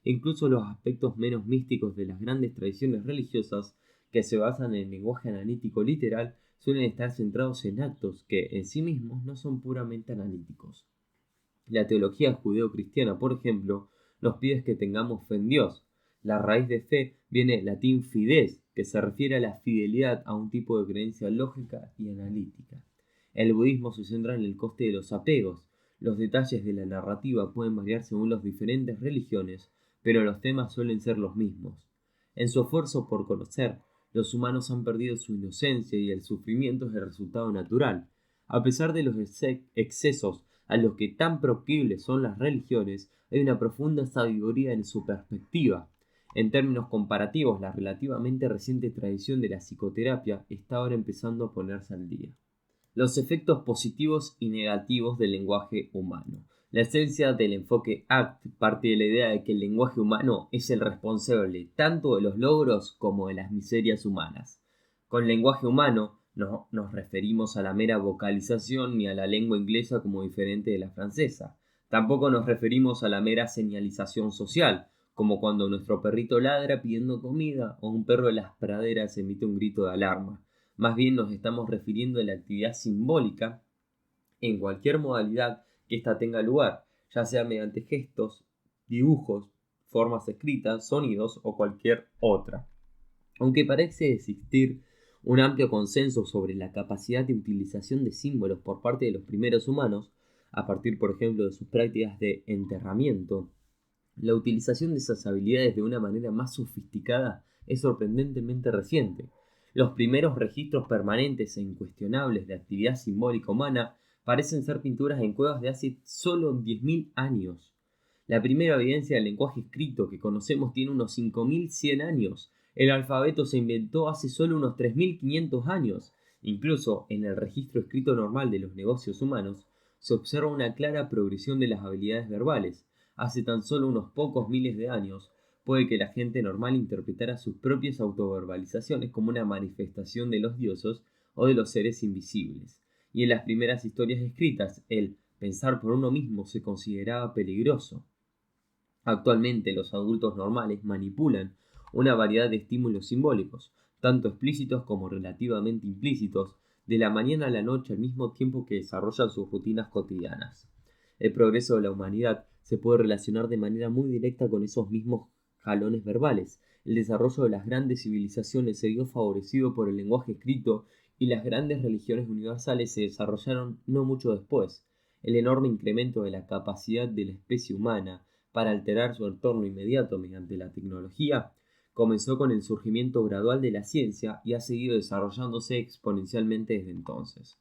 Incluso los aspectos menos místicos de las grandes tradiciones religiosas, que se basan en el lenguaje analítico literal, suelen estar centrados en actos que en sí mismos no son puramente analíticos. La teología judeo-cristiana, por ejemplo, nos pide que tengamos fe en Dios. La raíz de fe viene del latín fides, que se refiere a la fidelidad a un tipo de creencia lógica y analítica. El budismo se centra en el coste de los apegos. Los detalles de la narrativa pueden variar según las diferentes religiones, pero los temas suelen ser los mismos. En su esfuerzo por conocer, los humanos han perdido su inocencia y el sufrimiento es el resultado natural. A pesar de los excesos a los que tan proclives son las religiones, hay una profunda sabiduría en su perspectiva. En términos comparativos, la relativamente reciente tradición de la psicoterapia está ahora empezando a ponerse al día. Los efectos positivos y negativos del lenguaje humano. La esencia del enfoque ACT parte de la idea de que el lenguaje humano es el responsable tanto de los logros como de las miserias humanas. Con lenguaje humano no nos referimos a la mera vocalización ni a la lengua inglesa como diferente de la francesa. Tampoco nos referimos a la mera señalización social, como cuando nuestro perrito ladra pidiendo comida o un perro de las praderas emite un grito de alarma. Más bien nos estamos refiriendo a la actividad simbólica en cualquier modalidad que ésta tenga lugar, ya sea mediante gestos, dibujos, formas escritas, sonidos o cualquier otra. Aunque parece existir un amplio consenso sobre la capacidad de utilización de símbolos por parte de los primeros humanos, a partir por ejemplo de sus prácticas de enterramiento, la utilización de esas habilidades de una manera más sofisticada es sorprendentemente reciente. Los primeros registros permanentes e incuestionables de actividad simbólica humana parecen ser pinturas en cuevas de hace solo 10.000 años. La primera evidencia del lenguaje escrito que conocemos tiene unos 5.100 años. El alfabeto se inventó hace solo unos 3.500 años. Incluso en el registro escrito normal de los negocios humanos se observa una clara progresión de las habilidades verbales. Hace tan solo unos pocos miles de años, puede que la gente normal interpretara sus propias autoverbalizaciones como una manifestación de los dioses o de los seres invisibles. Y en las primeras historias escritas, el pensar por uno mismo se consideraba peligroso. Actualmente los adultos normales manipulan una variedad de estímulos simbólicos, tanto explícitos como relativamente implícitos, de la mañana a la noche al mismo tiempo que desarrollan sus rutinas cotidianas. El progreso de la humanidad se puede relacionar de manera muy directa con esos mismos jalones verbales. El desarrollo de las grandes civilizaciones se vio favorecido por el lenguaje escrito y las grandes religiones universales se desarrollaron no mucho después. El enorme incremento de la capacidad de la especie humana para alterar su entorno inmediato mediante la tecnología comenzó con el surgimiento gradual de la ciencia y ha seguido desarrollándose exponencialmente desde entonces.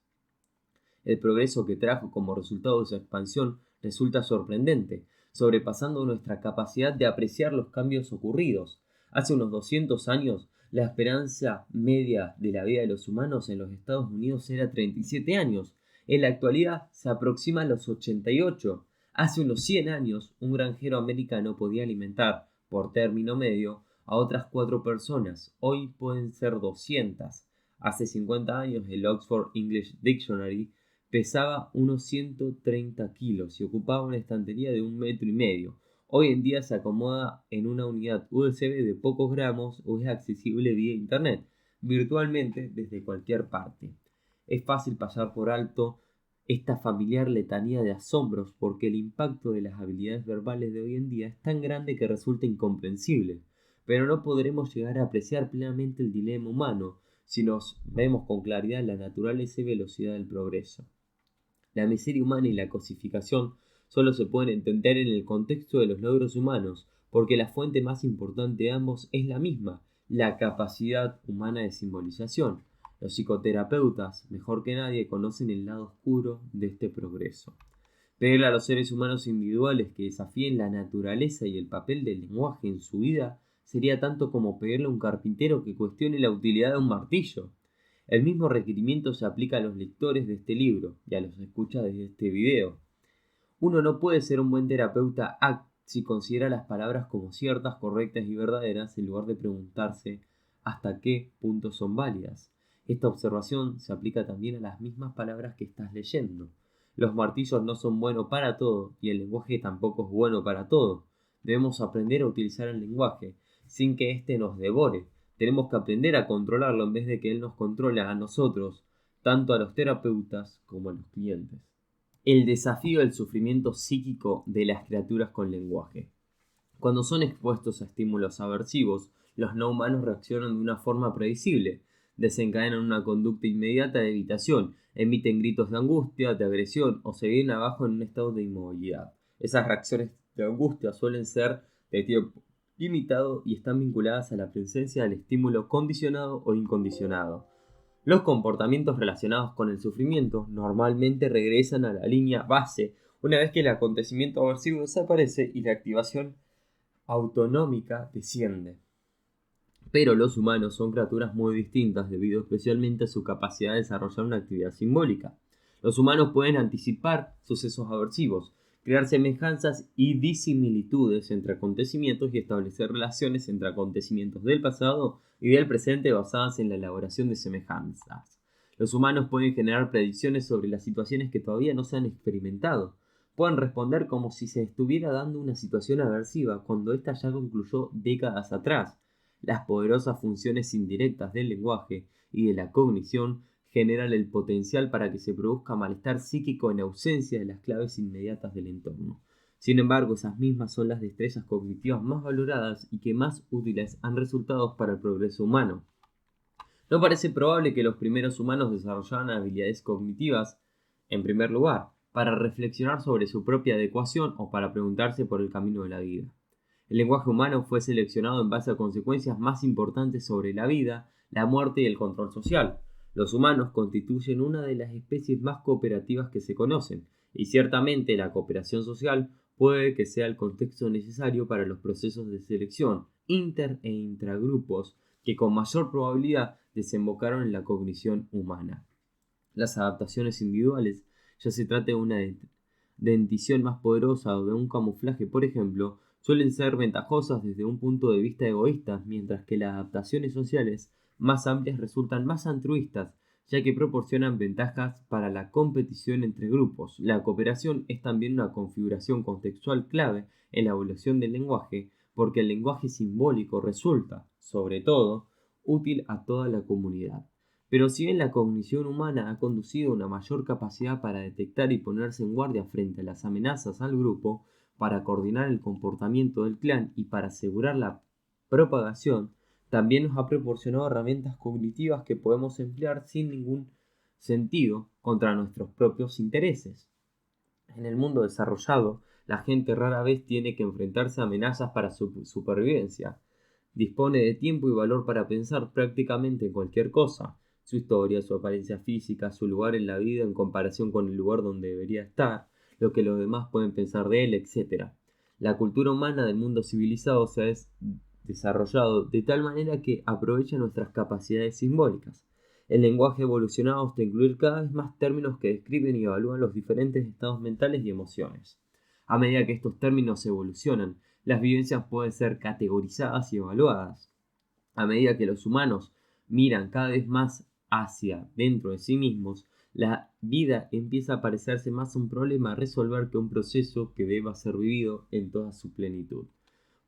El progreso que trajo como resultado de su expansión resulta sorprendente, sobrepasando nuestra capacidad de apreciar los cambios ocurridos. Hace unos 200 años, la esperanza media de la vida de los humanos en los Estados Unidos era 37 años. En la actualidad se aproxima a los 88. Hace unos 100 años, un granjero americano podía alimentar, por término medio, a otras 4 personas. Hoy pueden ser 200. Hace 50 años, el Oxford English Dictionary pesaba unos 130 kilos y ocupaba una estantería de 1,5 metros. Hoy en día se acomoda en una unidad USB de pocos gramos o es accesible vía internet, virtualmente desde cualquier parte. Es fácil pasar por alto esta familiar letanía de asombros porque el impacto de las habilidades verbales de hoy en día es tan grande que resulta incomprensible, pero no podremos llegar a apreciar plenamente el dilema humano si nos vemos con claridad la naturaleza y velocidad del progreso. La miseria humana y la cosificación solo se pueden entender en el contexto de los logros humanos, porque la fuente más importante de ambos es la misma, la capacidad humana de simbolización. Los psicoterapeutas, mejor que nadie, conocen el lado oscuro de este progreso. Pedirle a los seres humanos individuales que desafíen la naturaleza y el papel del lenguaje en su vida sería tanto como pedirle a un carpintero que cuestione la utilidad de un martillo. El mismo requerimiento se aplica a los lectores de este libro y a los escuchas de este video. Uno no puede ser un buen terapeuta si considera las palabras como ciertas, correctas y verdaderas en lugar de preguntarse hasta qué punto son válidas. Esta observación se aplica también a las mismas palabras que estás leyendo. Los martillos no son buenos para todo y el lenguaje tampoco es bueno para todo. Debemos aprender a utilizar el lenguaje sin que éste nos devore. Tenemos que aprender a controlarlo en vez de que él nos controle a nosotros, tanto a los terapeutas como a los clientes. El desafío del sufrimiento psíquico de las criaturas con lenguaje. Cuando son expuestos a estímulos aversivos, los no humanos reaccionan de una forma predecible, desencadenan una conducta inmediata de evitación, emiten gritos de angustia, de agresión o se vienen abajo en un estado de inmovilidad. Esas reacciones de angustia suelen ser de tiempo limitado y están vinculadas a la presencia del estímulo condicionado o incondicionado. Los comportamientos relacionados con el sufrimiento normalmente regresan a la línea base una vez que el acontecimiento aversivo desaparece y la activación autonómica desciende. Pero los humanos son criaturas muy distintas debido especialmente a su capacidad de desarrollar una actividad simbólica. Los humanos pueden anticipar sucesos aversivos, crear semejanzas y disimilitudes entre acontecimientos y establecer relaciones entre acontecimientos del pasado y del presente basadas en la elaboración de semejanzas. Los humanos pueden generar predicciones sobre las situaciones que todavía no se han experimentado. Pueden responder como si se estuviera dando una situación aversiva cuando ésta ya concluyó décadas atrás. Las poderosas funciones indirectas del lenguaje y de la cognición generan el potencial para que se produzca malestar psíquico en ausencia de las claves inmediatas del entorno. Sin embargo, esas mismas son las destrezas cognitivas más valoradas y que más útiles han resultado para el progreso humano. No parece probable que los primeros humanos desarrollaran habilidades cognitivas, en primer lugar, para reflexionar sobre su propia adecuación o para preguntarse por el camino de la vida. El lenguaje humano fue seleccionado en base a consecuencias más importantes sobre la vida, la muerte y el control social. Los humanos constituyen una de las especies más cooperativas que se conocen, y ciertamente la cooperación social puede que sea el contexto necesario para los procesos de selección inter e intragrupos que con mayor probabilidad desembocaron en la cognición humana. Las adaptaciones individuales, ya se trate de una dentición más poderosa o de un camuflaje, por ejemplo, suelen ser ventajosas desde un punto de vista egoísta, mientras que las adaptaciones sociales más amplias resultan más altruistas, ya que proporcionan ventajas para la competición entre grupos. La cooperación es también una configuración contextual clave en la evolución del lenguaje, porque el lenguaje simbólico resulta, sobre todo, útil a toda la comunidad. Pero si bien la cognición humana ha conducido a una mayor capacidad para detectar y ponerse en guardia frente a las amenazas al grupo, para coordinar el comportamiento del clan y para asegurar la propagación, también nos ha proporcionado herramientas cognitivas que podemos emplear sin ningún sentido contra nuestros propios intereses. En el mundo desarrollado, la gente rara vez tiene que enfrentarse a amenazas para su supervivencia. Dispone de tiempo y valor para pensar prácticamente en cualquier cosa. Su historia, su apariencia física, su lugar en la vida en comparación con el lugar donde debería estar, lo que los demás pueden pensar de él, etc. La cultura humana del mundo civilizado se ha desarrollado de tal manera que aprovecha nuestras capacidades simbólicas. El lenguaje ha evolucionado hasta incluir cada vez más términos que describen y evalúan los diferentes estados mentales y emociones. A medida que estos términos evolucionan, las vivencias pueden ser categorizadas y evaluadas. A medida que los humanos miran cada vez más hacia dentro de sí mismos, la vida empieza a parecerse más un problema a resolver que un proceso que deba ser vivido en toda su plenitud.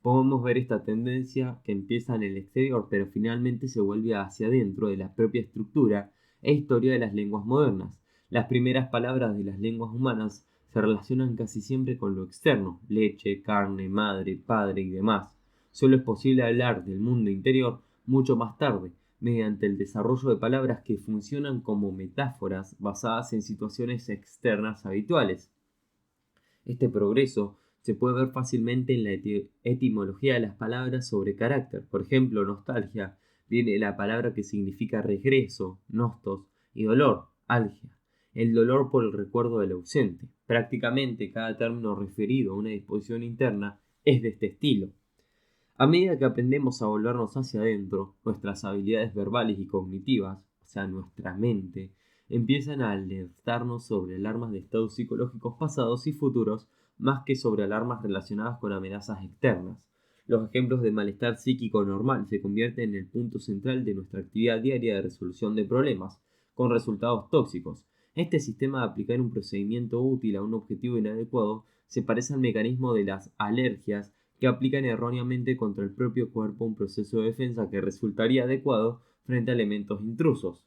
Podemos ver esta tendencia que empieza en el exterior, pero finalmente se vuelve hacia adentro de la propia estructura e historia de las lenguas modernas. Las primeras palabras de las lenguas humanas se relacionan casi siempre con lo externo, leche, carne, madre, padre y demás. Solo es posible hablar del mundo interior mucho más tarde, mediante el desarrollo de palabras que funcionan como metáforas basadas en situaciones externas habituales. Este progreso se puede ver fácilmente en la etimología de las palabras sobre carácter. Por ejemplo, nostalgia viene de la palabra que significa regreso, nostos, y dolor, algia, el dolor por el recuerdo del ausente. Prácticamente cada término referido a una disposición interna es de este estilo. A medida que aprendemos a volvernos hacia adentro, nuestras habilidades verbales y cognitivas, o sea, nuestra mente, empiezan a alertarnos sobre alarmas de estados psicológicos pasados y futuros más que sobre alarmas relacionadas con amenazas externas. Los ejemplos de malestar psíquico normal se convierten en el punto central de nuestra actividad diaria de resolución de problemas, con resultados tóxicos. Este sistema de aplicar un procedimiento útil a un objetivo inadecuado se parece al mecanismo de las alergias que aplican erróneamente contra el propio cuerpo un proceso de defensa que resultaría adecuado frente a elementos intrusos.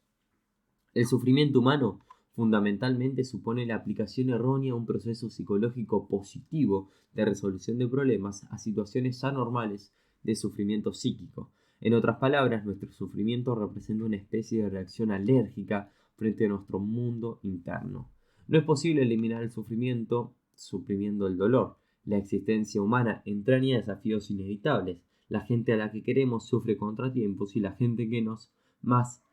El sufrimiento humano fundamentalmente supone la aplicación errónea a un proceso psicológico positivo de resolución de problemas a situaciones anormales de sufrimiento psíquico. En otras palabras, nuestro sufrimiento representa una especie de reacción alérgica frente a nuestro mundo interno. No es posible eliminar el sufrimiento suprimiendo el dolor. La existencia humana entraña desafíos inevitables. La gente a la que queremos sufre contratiempos y la gente que nos más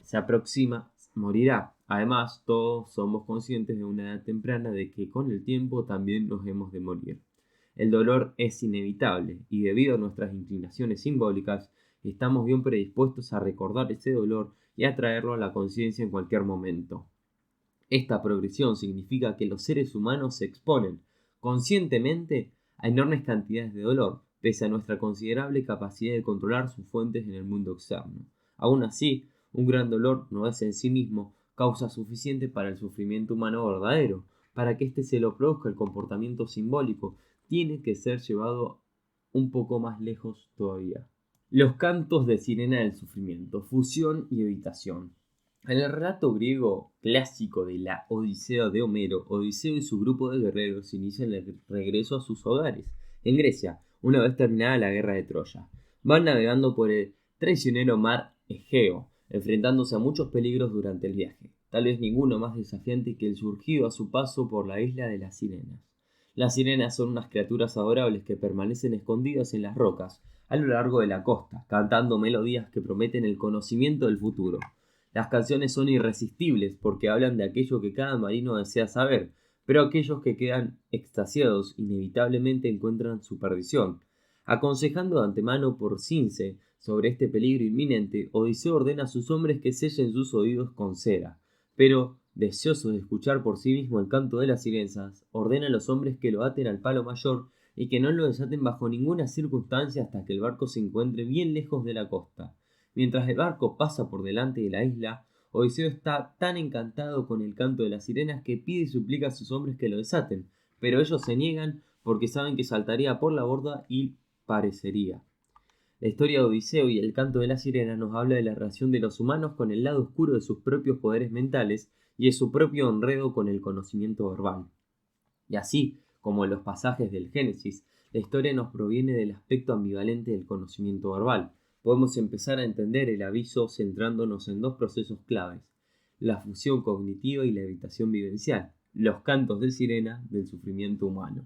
se aproxima morirá. Además, todos somos conscientes de una edad temprana de que con el tiempo también nos hemos de morir. El dolor es inevitable y debido a nuestras inclinaciones simbólicas, estamos bien predispuestos a recordar ese dolor y a traerlo a la conciencia en cualquier momento. Esta progresión significa que los seres humanos se exponen conscientemente a enormes cantidades de dolor, pese a nuestra considerable capacidad de controlar sus fuentes en el mundo externo. Aún así, un gran dolor no es en sí mismo causa suficiente para el sufrimiento humano verdadero. Para que éste se lo produzca, el comportamiento simbólico tiene que ser llevado un poco más lejos todavía. Los cantos de sirena del sufrimiento, fusión y evitación. En el relato griego clásico de la Odisea de Homero, Odiseo y su grupo de guerreros inician el regreso a sus hogares, en Grecia, una vez terminada la guerra de Troya. Van navegando por el traicionero mar Egeo, enfrentándose a muchos peligros durante el viaje, tal vez ninguno más desafiante que el surgido a su paso por la isla de las sirenas. Las sirenas son unas criaturas adorables que permanecen escondidas en las rocas a lo largo de la costa, cantando melodías que prometen el conocimiento del futuro. Las canciones son irresistibles porque hablan de aquello que cada marino desea saber, pero aquellos que quedan extasiados inevitablemente encuentran su perdición. Aconsejando de antemano por Cince sobre este peligro inminente, Odiseo ordena a sus hombres que sellen sus oídos con cera, pero, deseoso de escuchar por sí mismo el canto de las sirenas, ordena a los hombres que lo aten al palo mayor y que no lo desaten bajo ninguna circunstancia hasta que el barco se encuentre bien lejos de la costa. Mientras el barco pasa por delante de la isla, Odiseo está tan encantado con el canto de las sirenas que pide y suplica a sus hombres que lo desaten, pero ellos se niegan porque saben que saltaría por la borda y parecería. La historia de Odiseo y el canto de las sirenas nos habla de la relación de los humanos con el lado oscuro de sus propios poderes mentales y de su propio enredo con el conocimiento verbal. Y así, como en los pasajes del Génesis, la historia nos proviene del aspecto ambivalente del conocimiento verbal. Podemos empezar a entender el aviso centrándonos en dos procesos claves: la fusión cognitiva y la evitación vivencial, los cantos de sirena del sufrimiento humano.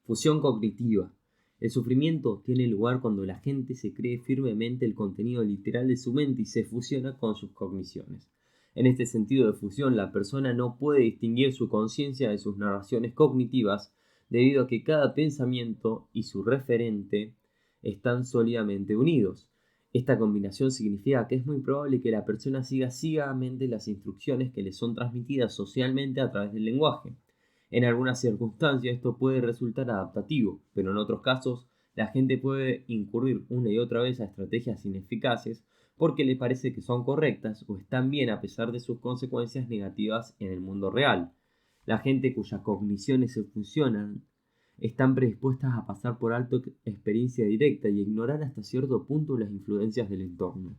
Fusión cognitiva. El sufrimiento tiene lugar cuando la gente se cree firmemente el contenido literal de su mente y se fusiona con sus cogniciones. En este sentido de fusión, la persona no puede distinguir su conciencia de sus narraciones cognitivas debido a que cada pensamiento y su referente están sólidamente unidos. Esta combinación significa que es muy probable que la persona siga ciegamente las instrucciones que le son transmitidas socialmente a través del lenguaje. En algunas circunstancias esto puede resultar adaptativo, pero en otros casos la gente puede incurrir una y otra vez a estrategias ineficaces porque le parece que son correctas o están bien a pesar de sus consecuencias negativas en el mundo real. La gente cuyas cogniciones se fusionan están predispuestas a pasar por alto experiencia directa y a ignorar hasta cierto punto las influencias del entorno.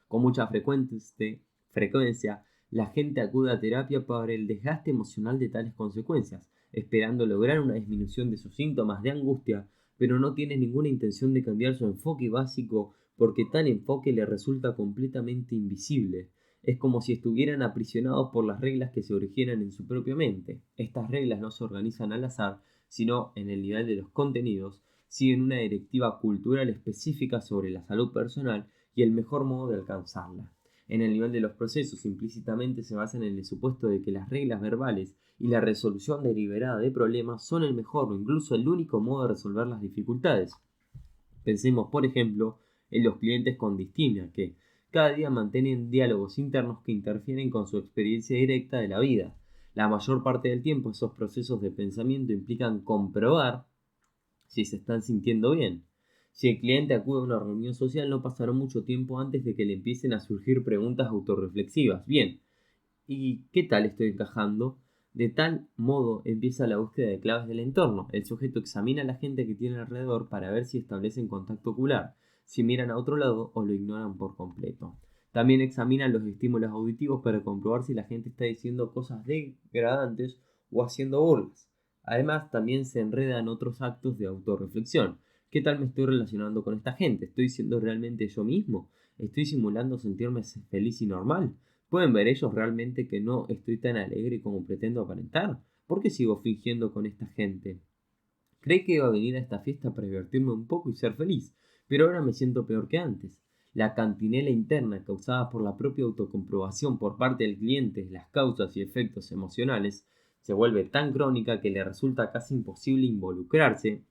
Con mucha frecuencia, la gente acude a terapia para el desgaste emocional de tales consecuencias, esperando lograr una disminución de sus síntomas de angustia, pero no tiene ninguna intención de cambiar su enfoque básico porque tal enfoque le resulta completamente invisible. Es como si estuvieran aprisionados por las reglas que se originan en su propia mente. Estas reglas no se organizan al azar, sino en el nivel de los contenidos, siguen una directiva cultural específica sobre la salud personal y el mejor modo de alcanzarla. En el nivel de los procesos, implícitamente se basan en el supuesto de que las reglas verbales y la resolución deliberada de problemas son el mejor o incluso el único modo de resolver las dificultades. Pensemos, por ejemplo, en los clientes con distimia, que cada día mantienen diálogos internos que interfieren con su experiencia directa de la vida. La mayor parte del tiempo esos procesos de pensamiento implican comprobar si se están sintiendo bien. Si el cliente acude a una reunión social, no pasará mucho tiempo antes de que le empiecen a surgir preguntas autorreflexivas. Bien, ¿Y qué tal estoy encajando? De tal modo empieza la búsqueda de claves del entorno. El sujeto examina a la gente que tiene alrededor para ver si establecen contacto ocular, si miran a otro lado o lo ignoran por completo. También examina los estímulos auditivos para comprobar si la gente está diciendo cosas degradantes o haciendo burlas. Además, también se enreda en otros actos de autorreflexión. ¿Qué tal me estoy relacionando con esta gente? ¿Estoy siendo realmente yo mismo? ¿Estoy simulando sentirme feliz y normal? ¿Pueden ver ellos realmente que no estoy tan alegre como pretendo aparentar? ¿Por qué sigo fingiendo con esta gente? Creí que iba a venir a esta fiesta para divertirme un poco y ser feliz, pero ahora me siento peor que antes. La cantinela interna causada por la propia autocomprobación por parte del cliente de las causas y efectos emocionales se vuelve tan crónica que le resulta casi imposible involucrarse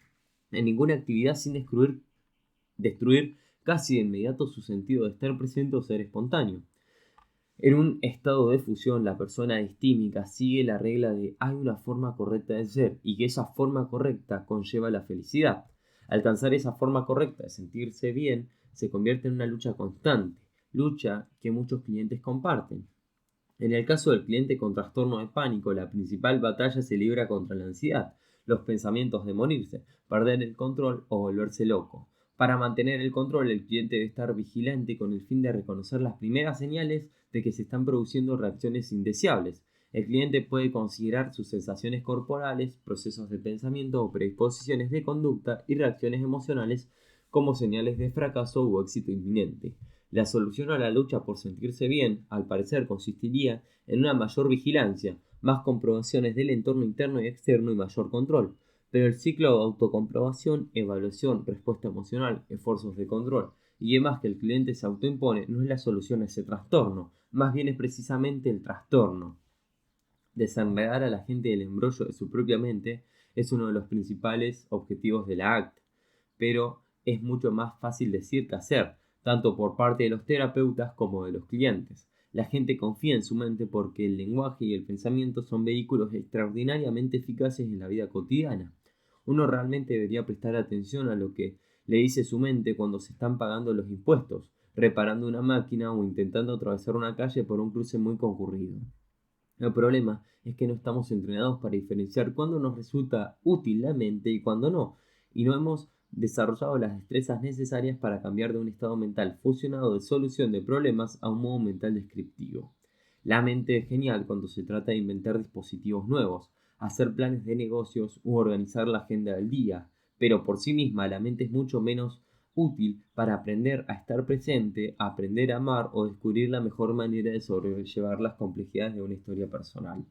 en ninguna actividad sin destruir casi de inmediato su sentido de estar presente o ser espontáneo. En un estado de fusión, la persona distímica sigue la regla de hay una forma correcta de ser y que esa forma correcta conlleva la felicidad. Alcanzar esa forma correcta de sentirse bien se convierte en una lucha constante, lucha que muchos clientes comparten. En el caso del cliente con trastorno de pánico, la principal batalla se libra contra la ansiedad, los pensamientos de morirse, perder el control o volverse loco. Para mantener el control, el cliente debe estar vigilante con el fin de reconocer las primeras señales de que se están produciendo reacciones indeseables. El cliente puede considerar sus sensaciones corporales, procesos de pensamiento o predisposiciones de conducta y reacciones emocionales como señales de fracaso o éxito inminente. La solución a la lucha por sentirse bien, al parecer, consistiría en una mayor vigilancia, más comprobaciones del entorno interno y externo y mayor control. Pero el ciclo de autocomprobación, evaluación, respuesta emocional, esfuerzos de control y demás que el cliente se autoimpone no es la solución a ese trastorno, más bien es precisamente el trastorno. Desenredar a la gente del embrollo de su propia mente es uno de los principales objetivos de la ACT, pero es mucho más fácil decir que hacer, tanto por parte de los terapeutas como de los clientes. La gente confía en su mente porque el lenguaje y el pensamiento son vehículos extraordinariamente eficaces en la vida cotidiana. Uno realmente debería prestar atención a lo que le dice su mente cuando se están pagando los impuestos, reparando una máquina o intentando atravesar una calle por un cruce muy concurrido. El problema es que no estamos entrenados para diferenciar cuándo nos resulta útil la mente y cuándo no, y no hemos desarrollado las destrezas necesarias para cambiar de un estado mental fusionado de solución de problemas a un modo mental descriptivo. La mente es genial cuando se trata de inventar dispositivos nuevos, hacer planes de negocios u organizar la agenda del día, pero por sí misma la mente es mucho menos útil para aprender a estar presente, aprender a amar o descubrir la mejor manera de sobrellevar las complejidades de una historia personal.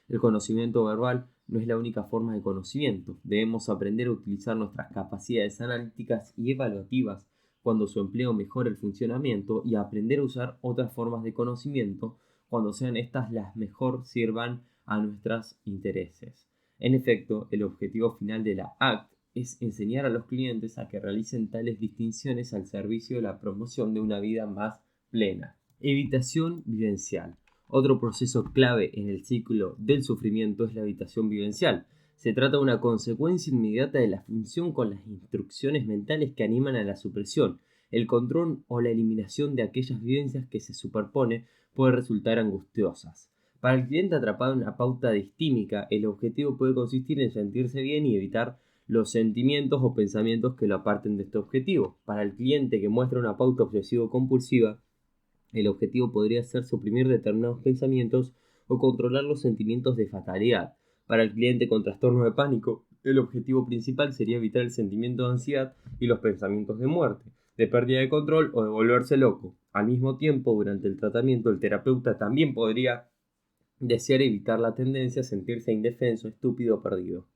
El conocimiento verbal no es la única forma de conocimiento. Debemos aprender a utilizar nuestras capacidades analíticas y evaluativas cuando su empleo mejora el funcionamiento y a aprender a usar otras formas de conocimiento cuando sean estas las mejor sirvan a nuestros intereses. En efecto, el objetivo final de la ACT es enseñar a los clientes a que realicen tales distinciones al servicio de la promoción de una vida más plena. Evitación vivencial. Otro proceso clave en el ciclo del sufrimiento es la evitación vivencial. Se trata de una consecuencia inmediata de la función con las instrucciones mentales que animan a la supresión. El control o la eliminación de aquellas vivencias que se superponen puede resultar angustiosas. Para el cliente atrapado en una pauta distímica, el objetivo puede consistir en sentirse bien y evitar los sentimientos o pensamientos que lo aparten de este objetivo. Para el cliente que muestra una pauta obsesivo-compulsiva, el objetivo podría ser suprimir determinados pensamientos o controlar los sentimientos de fatalidad. Para el cliente con trastorno de pánico, el objetivo principal sería evitar el sentimiento de ansiedad y los pensamientos de muerte, de pérdida de control o de volverse loco. Al mismo tiempo, durante el tratamiento, el terapeuta también podría desear evitar la tendencia a sentirse indefenso, estúpido o perdido.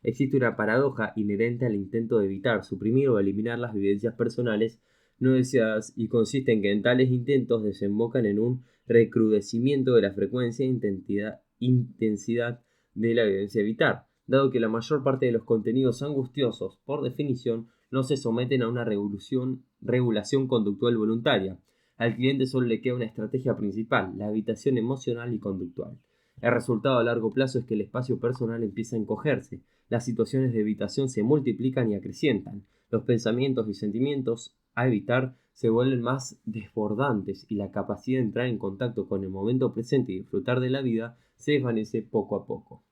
Existe una paradoja inherente al intento de evitar, suprimir o eliminar las vivencias personales no deseadas y consiste en que en tales intentos desembocan en un recrudecimiento de la frecuencia e intensidad de la vivencia a evitar, dado que la mayor parte de los contenidos angustiosos, por definición, no se someten a una regulación conductual voluntaria. Al cliente solo le queda una estrategia principal, la evitación emocional y conductual. El resultado a largo plazo es que el espacio personal empieza a encogerse, las situaciones de evitación se multiplican y acrecientan, los pensamientos y sentimientos a evitar se vuelven más desbordantes y la capacidad de entrar en contacto con el momento presente y disfrutar de la vida se desvanece poco a poco.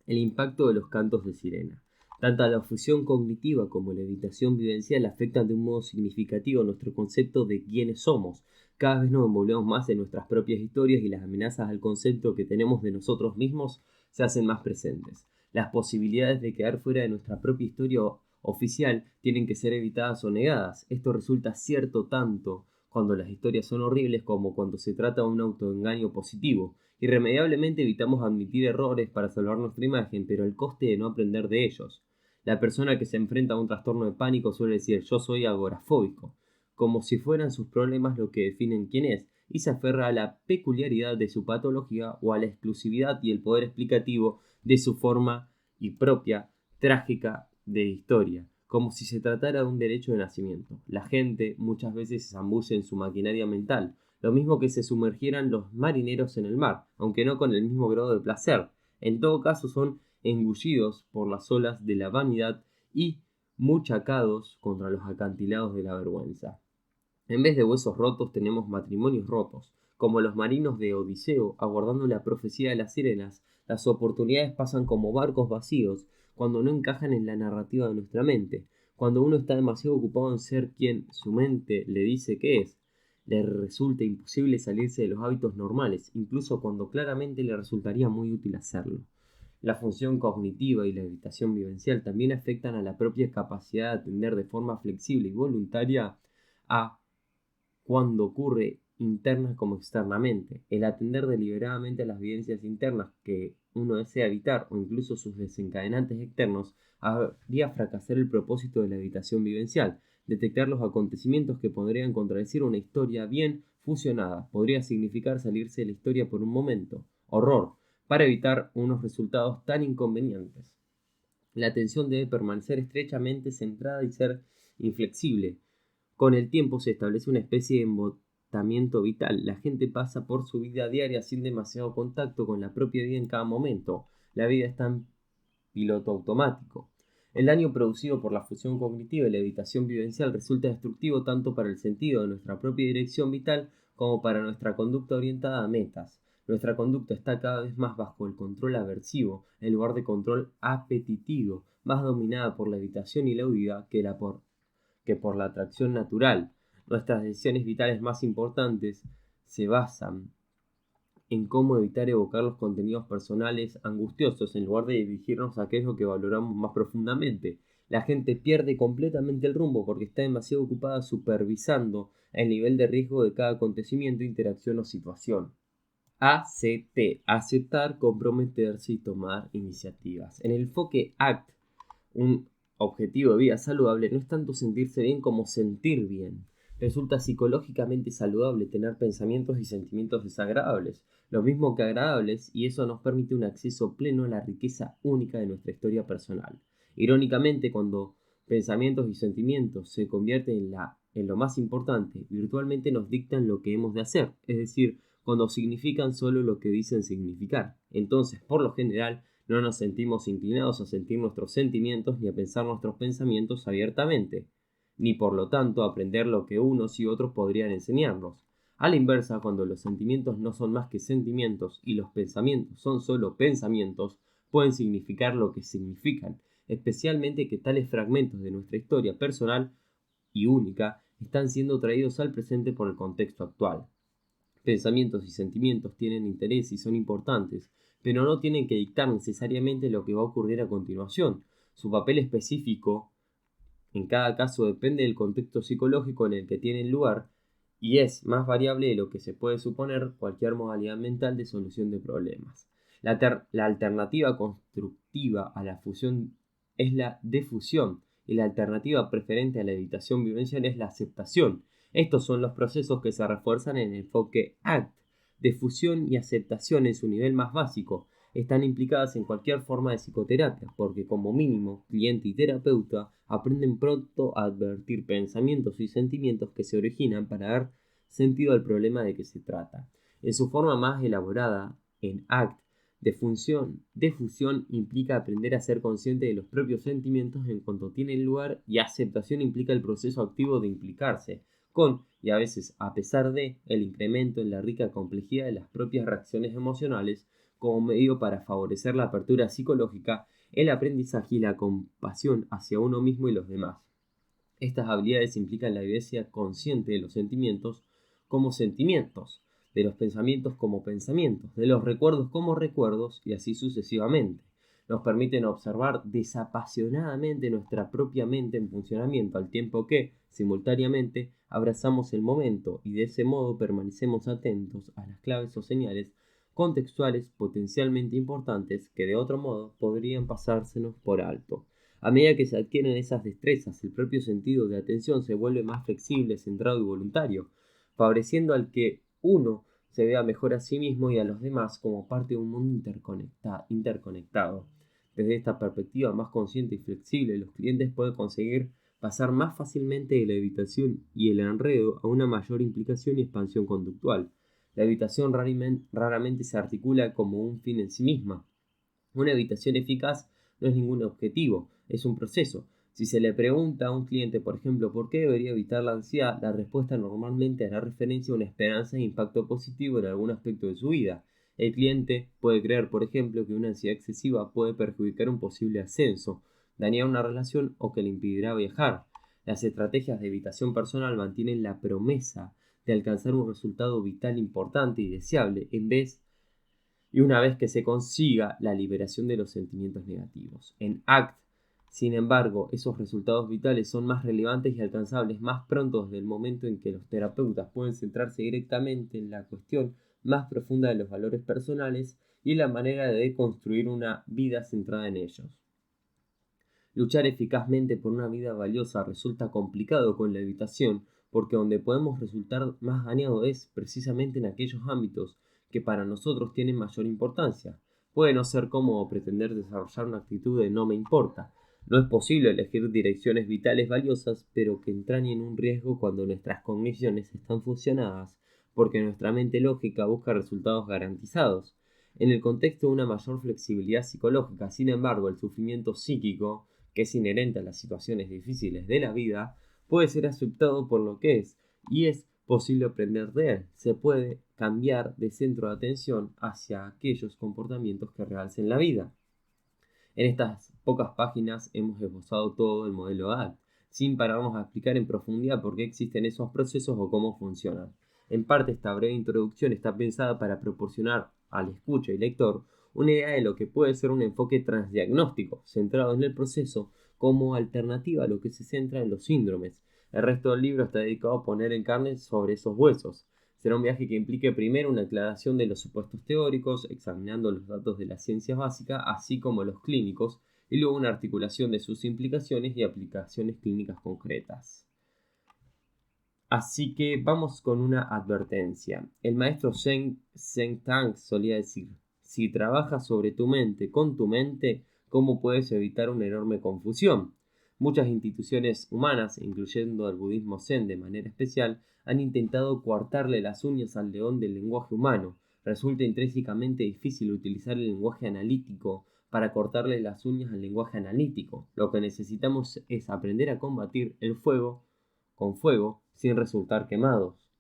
El impacto de los cantos de sirena. Tanto la fusión cognitiva como la evitación vivencial afectan de un modo significativo nuestro concepto de quiénes somos. Cada vez nos envolvemos más en nuestras propias historias y las amenazas al concepto que tenemos de nosotros mismos se hacen más presentes. Las posibilidades de quedar fuera de nuestra propia historia oficial tienen que ser evitadas o negadas. Esto resulta cierto tanto cuando las historias son horribles como cuando se trata de un autoengaño positivo. Irremediablemente evitamos admitir errores para salvar nuestra imagen, pero al coste de no aprender de ellos. La persona que se enfrenta a un trastorno de pánico suele decir yo soy agorafóbico, como si fueran sus problemas lo que definen quién es, y se aferra a la peculiaridad de su patología o a la exclusividad y el poder explicativo de su forma y propia, trágica de historia, como si se tratara de un derecho de nacimiento. La gente muchas veces se zambulle en su maquinaria mental, lo mismo que se sumergieran los marineros en el mar, aunque no con el mismo grado de placer. En todo caso son engullidos por las olas de la vanidad y muchacados contra los acantilados de la vergüenza. En vez de huesos rotos tenemos matrimonios rotos. Como los marinos de Odiseo, aguardando la profecía de las sirenas, las oportunidades pasan como barcos vacíos cuando no encajan en la narrativa de nuestra mente, cuando uno está demasiado ocupado en ser quien su mente le dice que es. Le resulta imposible salirse de los hábitos normales, incluso cuando claramente le resultaría muy útil hacerlo. La función cognitiva y la evitación vivencial también afectan a la propia capacidad de atender de forma flexible y voluntaria a cuando ocurre interna como externamente. El atender deliberadamente a las vivencias internas que uno desea evitar o incluso sus desencadenantes externos haría fracasar el propósito de la evitación vivencial. Detectar los acontecimientos que podrían contradecir una historia bien fusionada podría significar salirse de la historia por un momento. Horror, para evitar unos resultados tan inconvenientes. La atención debe permanecer estrechamente centrada y ser inflexible. Con el tiempo se establece una especie de embotamiento vital. La gente pasa por su vida diaria sin demasiado contacto con la propia vida en cada momento. La vida está en piloto automático. El daño producido por la fusión cognitiva y la evitación vivencial resulta destructivo tanto para el sentido de nuestra propia dirección vital como para nuestra conducta orientada a metas. Nuestra conducta está cada vez más bajo el control aversivo en lugar de control apetitivo, más dominada por la evitación y la huida que por la atracción natural. Nuestras decisiones vitales más importantes se basan en cómo evitar evocar los contenidos personales angustiosos en lugar de dirigirnos a aquello que valoramos más profundamente. La gente pierde completamente el rumbo porque está demasiado ocupada supervisando el nivel de riesgo de cada acontecimiento, interacción o situación. ACT, aceptar, comprometerse y tomar iniciativas. En el enfoque ACT, un objetivo de vida saludable no es tanto sentirse bien como sentir bien. Resulta psicológicamente saludable tener pensamientos y sentimientos desagradables, lo mismo que agradables, y eso nos permite un acceso pleno a la riqueza única de nuestra historia personal. Irónicamente, cuando pensamientos y sentimientos se convierten en lo más importante, virtualmente nos dictan lo que hemos de hacer, es decir, cuando significan solo lo que dicen significar. Entonces, por lo general, no nos sentimos inclinados a sentir nuestros sentimientos ni a pensar nuestros pensamientos abiertamente, ni por lo tanto a aprender lo que unos y otros podrían enseñarnos. A la inversa, cuando los sentimientos no son más que sentimientos y los pensamientos son solo pensamientos, pueden significar lo que significan, especialmente que tales fragmentos de nuestra historia personal y única están siendo traídos al presente por el contexto actual. Pensamientos y sentimientos tienen interés y son importantes, pero no tienen que dictar necesariamente lo que va a ocurrir a continuación. Su papel específico en cada caso depende del contexto psicológico en el que tienen lugar y es más variable de lo que se puede suponer cualquier modalidad mental de solución de problemas. La alternativa constructiva a la fusión es la defusión y la alternativa preferente a la evitación vivencial es la aceptación. Estos son los procesos que se refuerzan en el enfoque ACT. Defusión y aceptación en su nivel más básico están implicadas en cualquier forma de psicoterapia, porque como mínimo, cliente y terapeuta aprenden pronto a advertir pensamientos y sentimientos que se originan para dar sentido al problema de que se trata. En su forma más elaborada, en ACT, Defusión implica aprender a ser consciente de los propios sentimientos en cuanto tienen lugar, y aceptación implica el proceso activo de implicarse con, y a veces a pesar de, el incremento en la rica complejidad de las propias reacciones emocionales como medio para favorecer la apertura psicológica, el aprendizaje y la compasión hacia uno mismo y los demás. Estas habilidades implican la vivencia consciente de los sentimientos como sentimientos, de los pensamientos como pensamientos, de los recuerdos como recuerdos y así sucesivamente. Nos permiten observar desapasionadamente nuestra propia mente en funcionamiento, al tiempo que, simultáneamente, abrazamos el momento y de ese modo permanecemos atentos a las claves o señales contextuales potencialmente importantes que de otro modo podrían pasársenos por alto. A medida que se adquieren esas destrezas, el propio sentido de atención se vuelve más flexible, centrado y voluntario, favoreciendo al que uno se vea mejor a sí mismo y a los demás como parte de un mundo interconectado. Desde esta perspectiva más consciente y flexible, los clientes pueden conseguir pasar más fácilmente de la evitación y el enredo a una mayor implicación y expansión conductual. La evitación raramente se articula como un fin en sí misma. Una evitación eficaz no es ningún objetivo, es un proceso. Si se le pregunta a un cliente, por ejemplo, por qué debería evitar la ansiedad, la respuesta normalmente hará referencia a una esperanza de impacto positivo en algún aspecto de su vida. El cliente puede creer, por ejemplo, que una ansiedad excesiva puede perjudicar un posible ascenso, dañar una relación o que le impedirá viajar. Las estrategias de evitación personal mantienen la promesa de alcanzar un resultado vital importante y deseable y una vez que se consiga la liberación de los sentimientos negativos. En ACT, sin embargo, esos resultados vitales son más relevantes y alcanzables más pronto desde el momento en que los terapeutas pueden centrarse directamente en la cuestión más profunda de los valores personales y la manera de construir una vida centrada en ellos. Luchar eficazmente por una vida valiosa resulta complicado con la evitación, porque donde podemos resultar más dañados es precisamente en aquellos ámbitos que para nosotros tienen mayor importancia. Puede no ser cómodo pretender desarrollar una actitud de no me importa. No es posible elegir direcciones vitales valiosas, pero que entrañen un riesgo cuando nuestras cogniciones están fusionadas, porque nuestra mente lógica busca resultados garantizados. En el contexto de una mayor flexibilidad psicológica, sin embargo, el sufrimiento psíquico, que es inherente a las situaciones difíciles de la vida, puede ser aceptado por lo que es, y es posible aprender de él. Se puede cambiar de centro de atención hacia aquellos comportamientos que realcen la vida. En estas pocas páginas hemos esbozado todo el modelo ACT, sin pararnos a explicar en profundidad por qué existen esos procesos o cómo funcionan. En parte, esta breve introducción está pensada para proporcionar al escucha y lector una idea de lo que puede ser un enfoque transdiagnóstico, centrado en el proceso, como alternativa a lo que se centra en los síndromes. El resto del libro está dedicado a poner en carne sobre esos huesos. Será un viaje que implique primero una aclaración de los supuestos teóricos, examinando los datos de la ciencia básica, así como los clínicos, y luego una articulación de sus implicaciones y aplicaciones clínicas concretas. Así que vamos con una advertencia. El maestro Zheng Tang solía decir: si trabajas sobre tu mente con tu mente, ¿cómo puedes evitar una enorme confusión? Muchas instituciones humanas, incluyendo el budismo zen de manera especial, han intentado coartarle las uñas al león del lenguaje humano. Resulta intrínsecamente difícil utilizar el lenguaje analítico para cortarle las uñas al lenguaje analítico. Lo que necesitamos es aprender a combatir el fuego con fuego sin resultar quemados.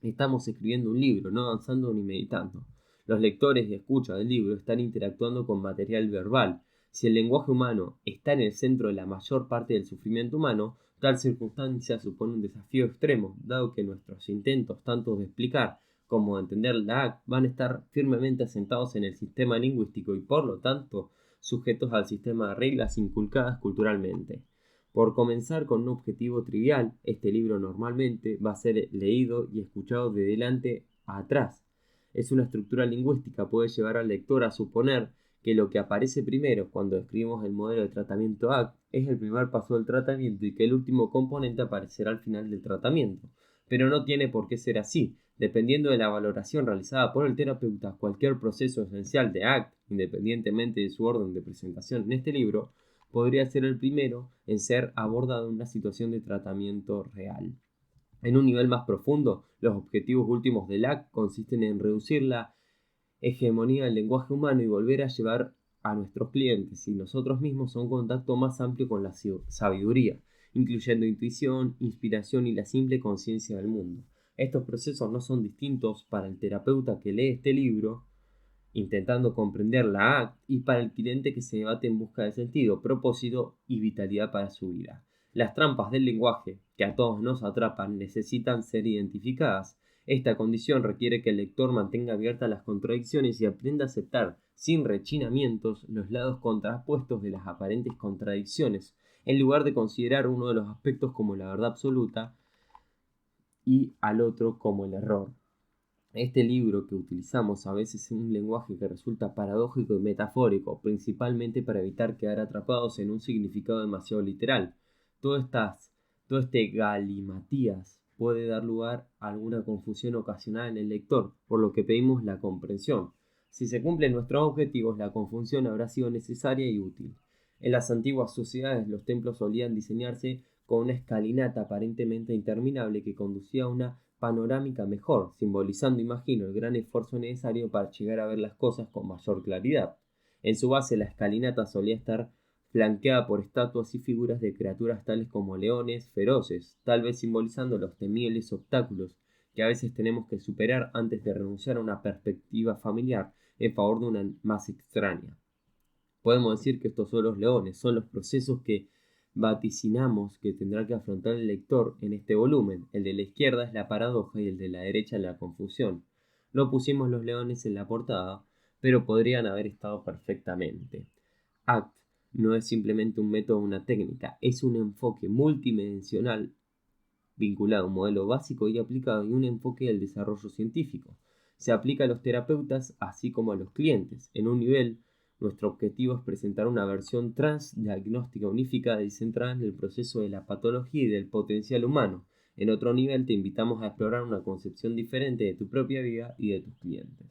Estamos escribiendo un libro, no danzando ni meditando. Los lectores y escucha del libro están interactuando con material verbal. Si el lenguaje humano está en el centro de la mayor parte del sufrimiento humano, tal circunstancia supone un desafío extremo, dado que nuestros intentos tanto de explicar como de entender la ACT van a estar firmemente asentados en el sistema lingüístico y por lo tanto sujetos al sistema de reglas inculcadas culturalmente. Por comenzar con un objetivo trivial, este libro normalmente va a ser leído y escuchado de delante a atrás. Es una estructura lingüística, puede llevar al lector a suponer que lo que aparece primero cuando escribimos el modelo de tratamiento ACT es el primer paso del tratamiento y que el último componente aparecerá al final del tratamiento. Pero no tiene por qué ser así. Dependiendo de la valoración realizada por el terapeuta, cualquier proceso esencial de ACT, independientemente de su orden de presentación en este libro, podría ser el primero en ser abordado en una situación de tratamiento real. En un nivel más profundo, los objetivos últimos del ACT consisten en reducir la hegemonía del lenguaje humano y volver a llevar a nuestros clientes y nosotros mismos a un contacto más amplio con la sabiduría, incluyendo intuición, inspiración y la simple conciencia del mundo. Estos procesos no son distintos para el terapeuta que lee este libro, intentando comprender la ACT, y para el cliente que se debate en busca de sentido, propósito y vitalidad para su vida. Las trampas del lenguaje, que a todos nos atrapan, necesitan ser identificadas. Esta condición requiere que el lector mantenga abiertas las contradicciones y aprenda a aceptar, sin rechinamientos, los lados contrapuestos de las aparentes contradicciones, en lugar de considerar uno de los aspectos como la verdad absoluta y al otro como el error. Este libro que utilizamos a veces en un lenguaje que resulta paradójico y metafórico, principalmente para evitar quedar atrapados en un significado demasiado literal. Todo este galimatías puede dar lugar a alguna confusión ocasional en el lector, por lo que pedimos la comprensión. Si se cumplen nuestros objetivos, la confusión habrá sido necesaria y útil. En las antiguas sociedades, los templos solían diseñarse con una escalinata aparentemente interminable que conducía a una panorámica mejor, simbolizando, imagino, el gran esfuerzo necesario para llegar a ver las cosas con mayor claridad. En su base, la escalinata solía estar flanqueada por estatuas y figuras de criaturas tales como leones feroces, tal vez simbolizando los temibles obstáculos que a veces tenemos que superar antes de renunciar a una perspectiva familiar en favor de una más extraña. Podemos decir que estos son los leones, son los procesos que vaticinamos que tendrá que afrontar el lector en este volumen. El de la izquierda es la paradoja y el de la derecha la confusión. No pusimos los leones en la portada, pero podrían haber estado perfectamente. ACT no es simplemente un método o una técnica, es un enfoque multidimensional vinculado a un modelo básico y aplicado y un enfoque del desarrollo científico. Se aplica a los terapeutas así como a los clientes. En un nivel, nuestro objetivo es presentar una versión transdiagnóstica unificada y centrada en el proceso de la patología y del potencial humano. En otro nivel, te invitamos a explorar una concepción diferente de tu propia vida y de tus clientes.